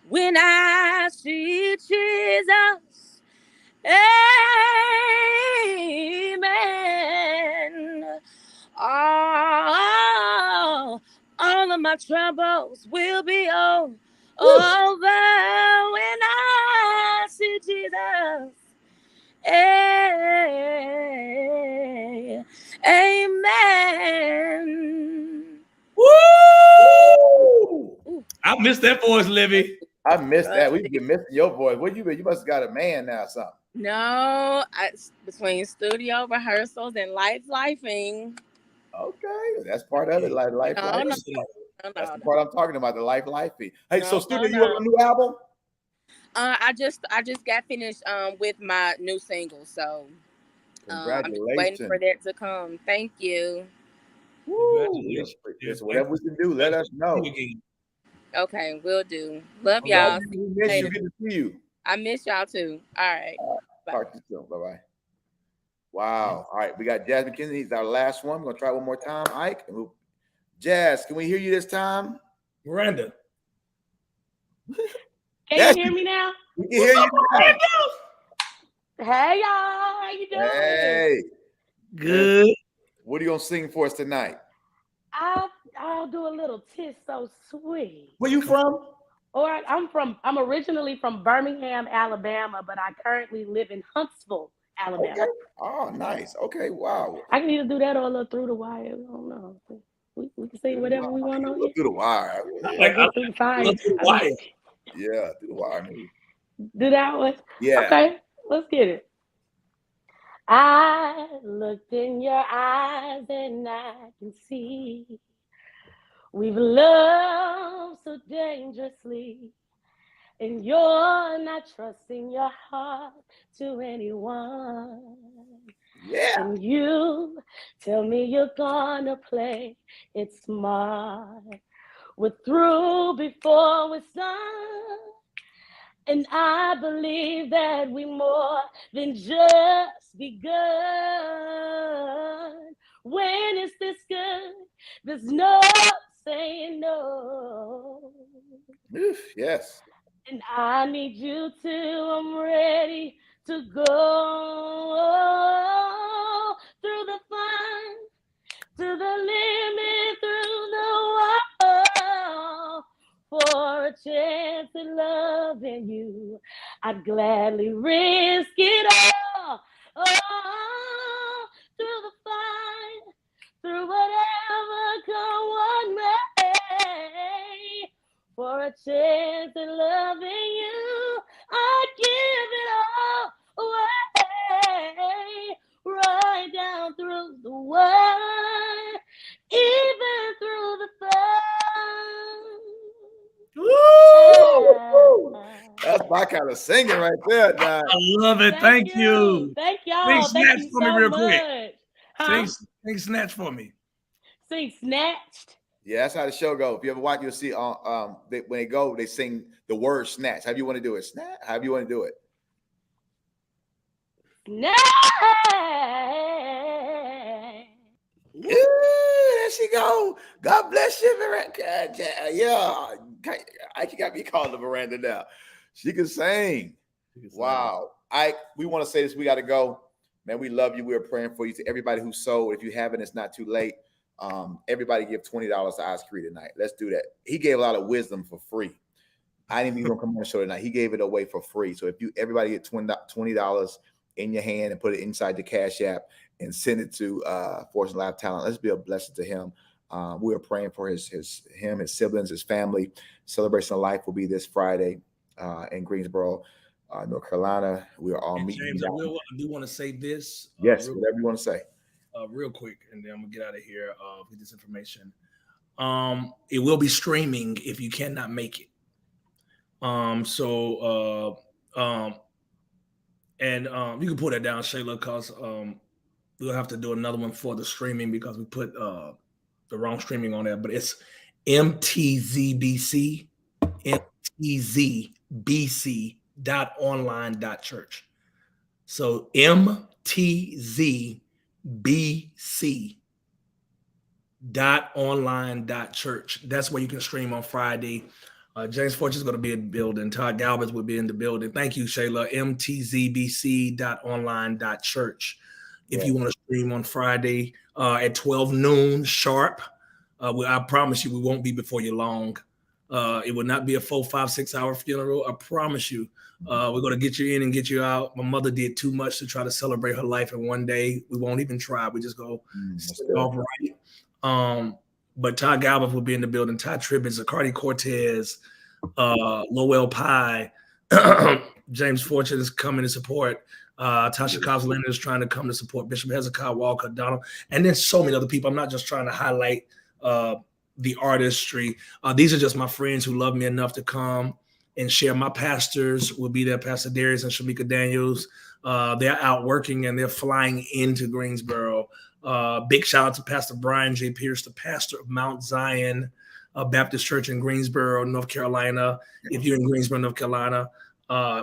when I see Jesus. Amen. All of my troubles will be over when I see Jesus. Amen. Woo! I missed that voice, Livy. I missed that. We've been missing your voice. What you been? You must have got a man now or something. No, between studio rehearsals and lifing. Okay, that's part of it. Life. No. That's the part I'm talking about. The lifing. Hey, so studio, you on a new album? I just got finished with my new single, so I'm just waiting for that to come. Thank you. Congratulations. Listen, whatever we can do, let us know. Okay, will do. Love y'all. We miss you. Good to see you. I miss y'all too. All right. Talk to you soon. Bye-bye. Wow. All right, we got Jazz McKinney. He's our last one. We're gonna try one more time. Ike. Jazz, can we hear you this time? Miranda. Can you hear me now? We can hear you now. Hey y'all, how you doing? Hey. Good. What are you gonna sing for us tonight? I'll do a little "'Tis So Sweet." Where you from? I'm originally from Birmingham, Alabama, but I currently live in Huntsville, Alabama. Okay. Oh, nice. Okay, wow. I can either do that or a little Through the Wire. I don't know. We can sing whatever we want on here. Through the Wire. Or Through the Fire. Yeah, Through the Wire. Do that one? Yeah. Okay, let's get it. I looked in your eyes and I can see we've loved so dangerously, and you're not trusting your heart to anyone. Yeah. And you tell me you're gonna play it smart. We're through before we're done. And I believe that we more than just begun. When it's this good, there's no saying no. Yes. And I need you till I'm ready to go through the fun, to the limit, through the wall. For a chance at loving you, I'd gladly risk it all. Oh, through the fight, through whatever come what may. For a chance at loving you, I'd give it all away. Right down through the wire, even through the fun. Woo! That's my kind of singing right there, Don. I love it. Thank you. Thank y'all. Sing Snatch for me real quick. Huh? Sing Snatch for me. Sing Snatched. Yeah, that's how the show goes. If you ever watch, you'll see when they go, they sing the word snatch. How do you want to do it? Snatch. How do you want to do it? Snatch. Ooh, there she go. God bless you, Miranda. Yeah, I got me calling the Miranda now. She can sing. Wow. We want to say this. We got to go. Man, we love you. We're praying for you. To everybody who sold, if you haven't, it's not too late. Everybody give $20 to Oscar tonight. Let's do that. He gave a lot of wisdom for free. I didn't even come on the show tonight. He gave it away for free. So if everybody get $20 in your hand and put it inside the Cash App and send it to FortunesLiveTalent, let's be a blessing to him. We are praying for him, his siblings, his family. Celebration of Life will be this Friday in Greensboro, North Carolina. We are all meeting. James, I do want to say this. Yes, whatever you want to say. Real quick, and then I'm gonna get out of here with this information. It will be streaming if you cannot make it. And you can pull that down, Shayla, because we'll have to do another one for the streaming because we put the wrong streaming on there. But it's mtzbc.online.church. So mtzbc.online.church. That's where you can stream on Friday. James Fortune is going to be in the building. Todd Galvez will be in the building. Thank you, Shayla. mtzbc.online.church. If you want to stream on Friday at 12 noon sharp, I promise you we won't be before you long. It will not be a 4, 5, 6 hour funeral. I promise you. We're going to get you in and get you out. My mother did too much to try to celebrate her life in one day. We won't even try. We just go stay off right. But Todd Galvez will be in the building. Todd Tribbett, Zacardi Cortez, Lowell Pye, James Fortune is coming to support. Tasha Kozlin is trying to come to support. Bishop Hezekiah Walker, Donald, and then so many other people. I'm not just trying to highlight the artistry. These are just my friends who love me enough to come and share. My pastors will be there, Pastor Darius and Shamika Daniels. They're out working and they're flying into Greensboro. Big shout out to Pastor Brian J. Pierce, the pastor of Mount Zion Baptist Church in Greensboro, North Carolina. If you're in Greensboro, North Carolina,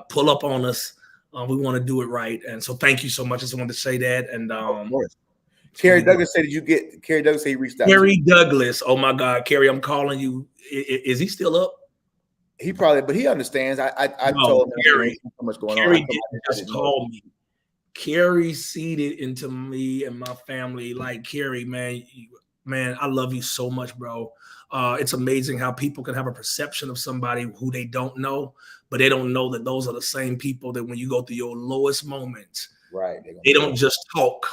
pull up on us. We want to do it right. And so thank you so much. I just wanted to say that. And of course. Kerry Douglas said, Kerry Douglas said he reached out. Kerry Douglas. Oh my God, Kerry, I'm calling you. Is he still up? He probably, but he understands. I told him Kerry, so much going Kerry on. Just called me. Kerry seeded into me and my family. Like, Kerry, man, I love you so much, bro. It's amazing how people can have a perception of somebody who they don't know, but they don't know that those are the same people that when you go through your lowest moments, right? They don't just talk.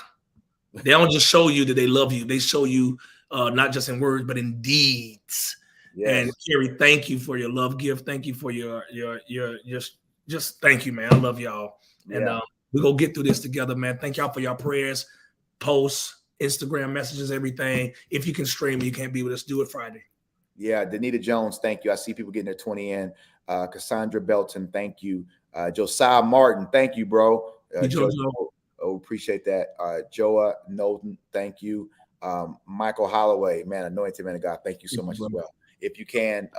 They don't just show you that they love you. They show you not just in words, but in deeds. Yes. And Kerry, thank you for your love gift. Thank you for your just thank you, man. I love y'all. Yeah. And we're going to get through this together, man. Thank y'all for your prayers, posts, Instagram messages, everything. If you can stream, you can't be with us. Do it Friday. Yeah, Danita Jones, thank you. I see people getting their 20 in. Cassandra Belton, thank you. Josiah Martin, thank you, bro. Appreciate that. Joa Knowlton, thank you. Michael Holloway, man, anointed man of God, thank you so much as well. If you can,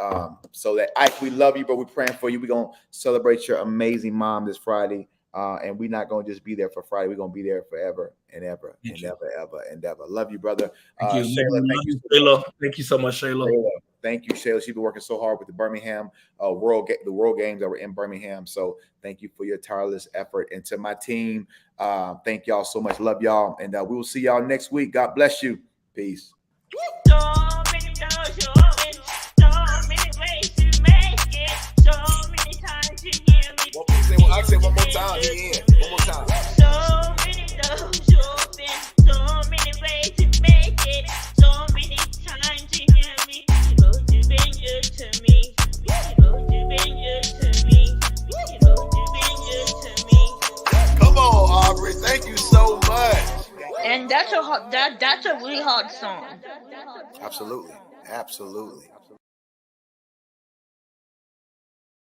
so that Ike, we love you, bro. We're praying for you. We're going to celebrate your amazing mom this Friday. And we're not going to just be there for Friday. We're going to be there forever and ever and ever. Love you, brother. Thank you. Shayla. Thank you so much, Shayla. Thank you, Shayla. She's been working so hard with the Birmingham the World Games that were in Birmingham. So thank you for your tireless effort. And to my team, thank y'all so much. Love y'all. And we will see y'all next week. God bless you. Peace. I say one more time. One more time. So many doors open, so many ways to make it, so many times you hear me. You've been good to me. You've been good to me. You've been good to me. Come on, Aubrey. Thank you so much. And that's a really hard song. Absolutely.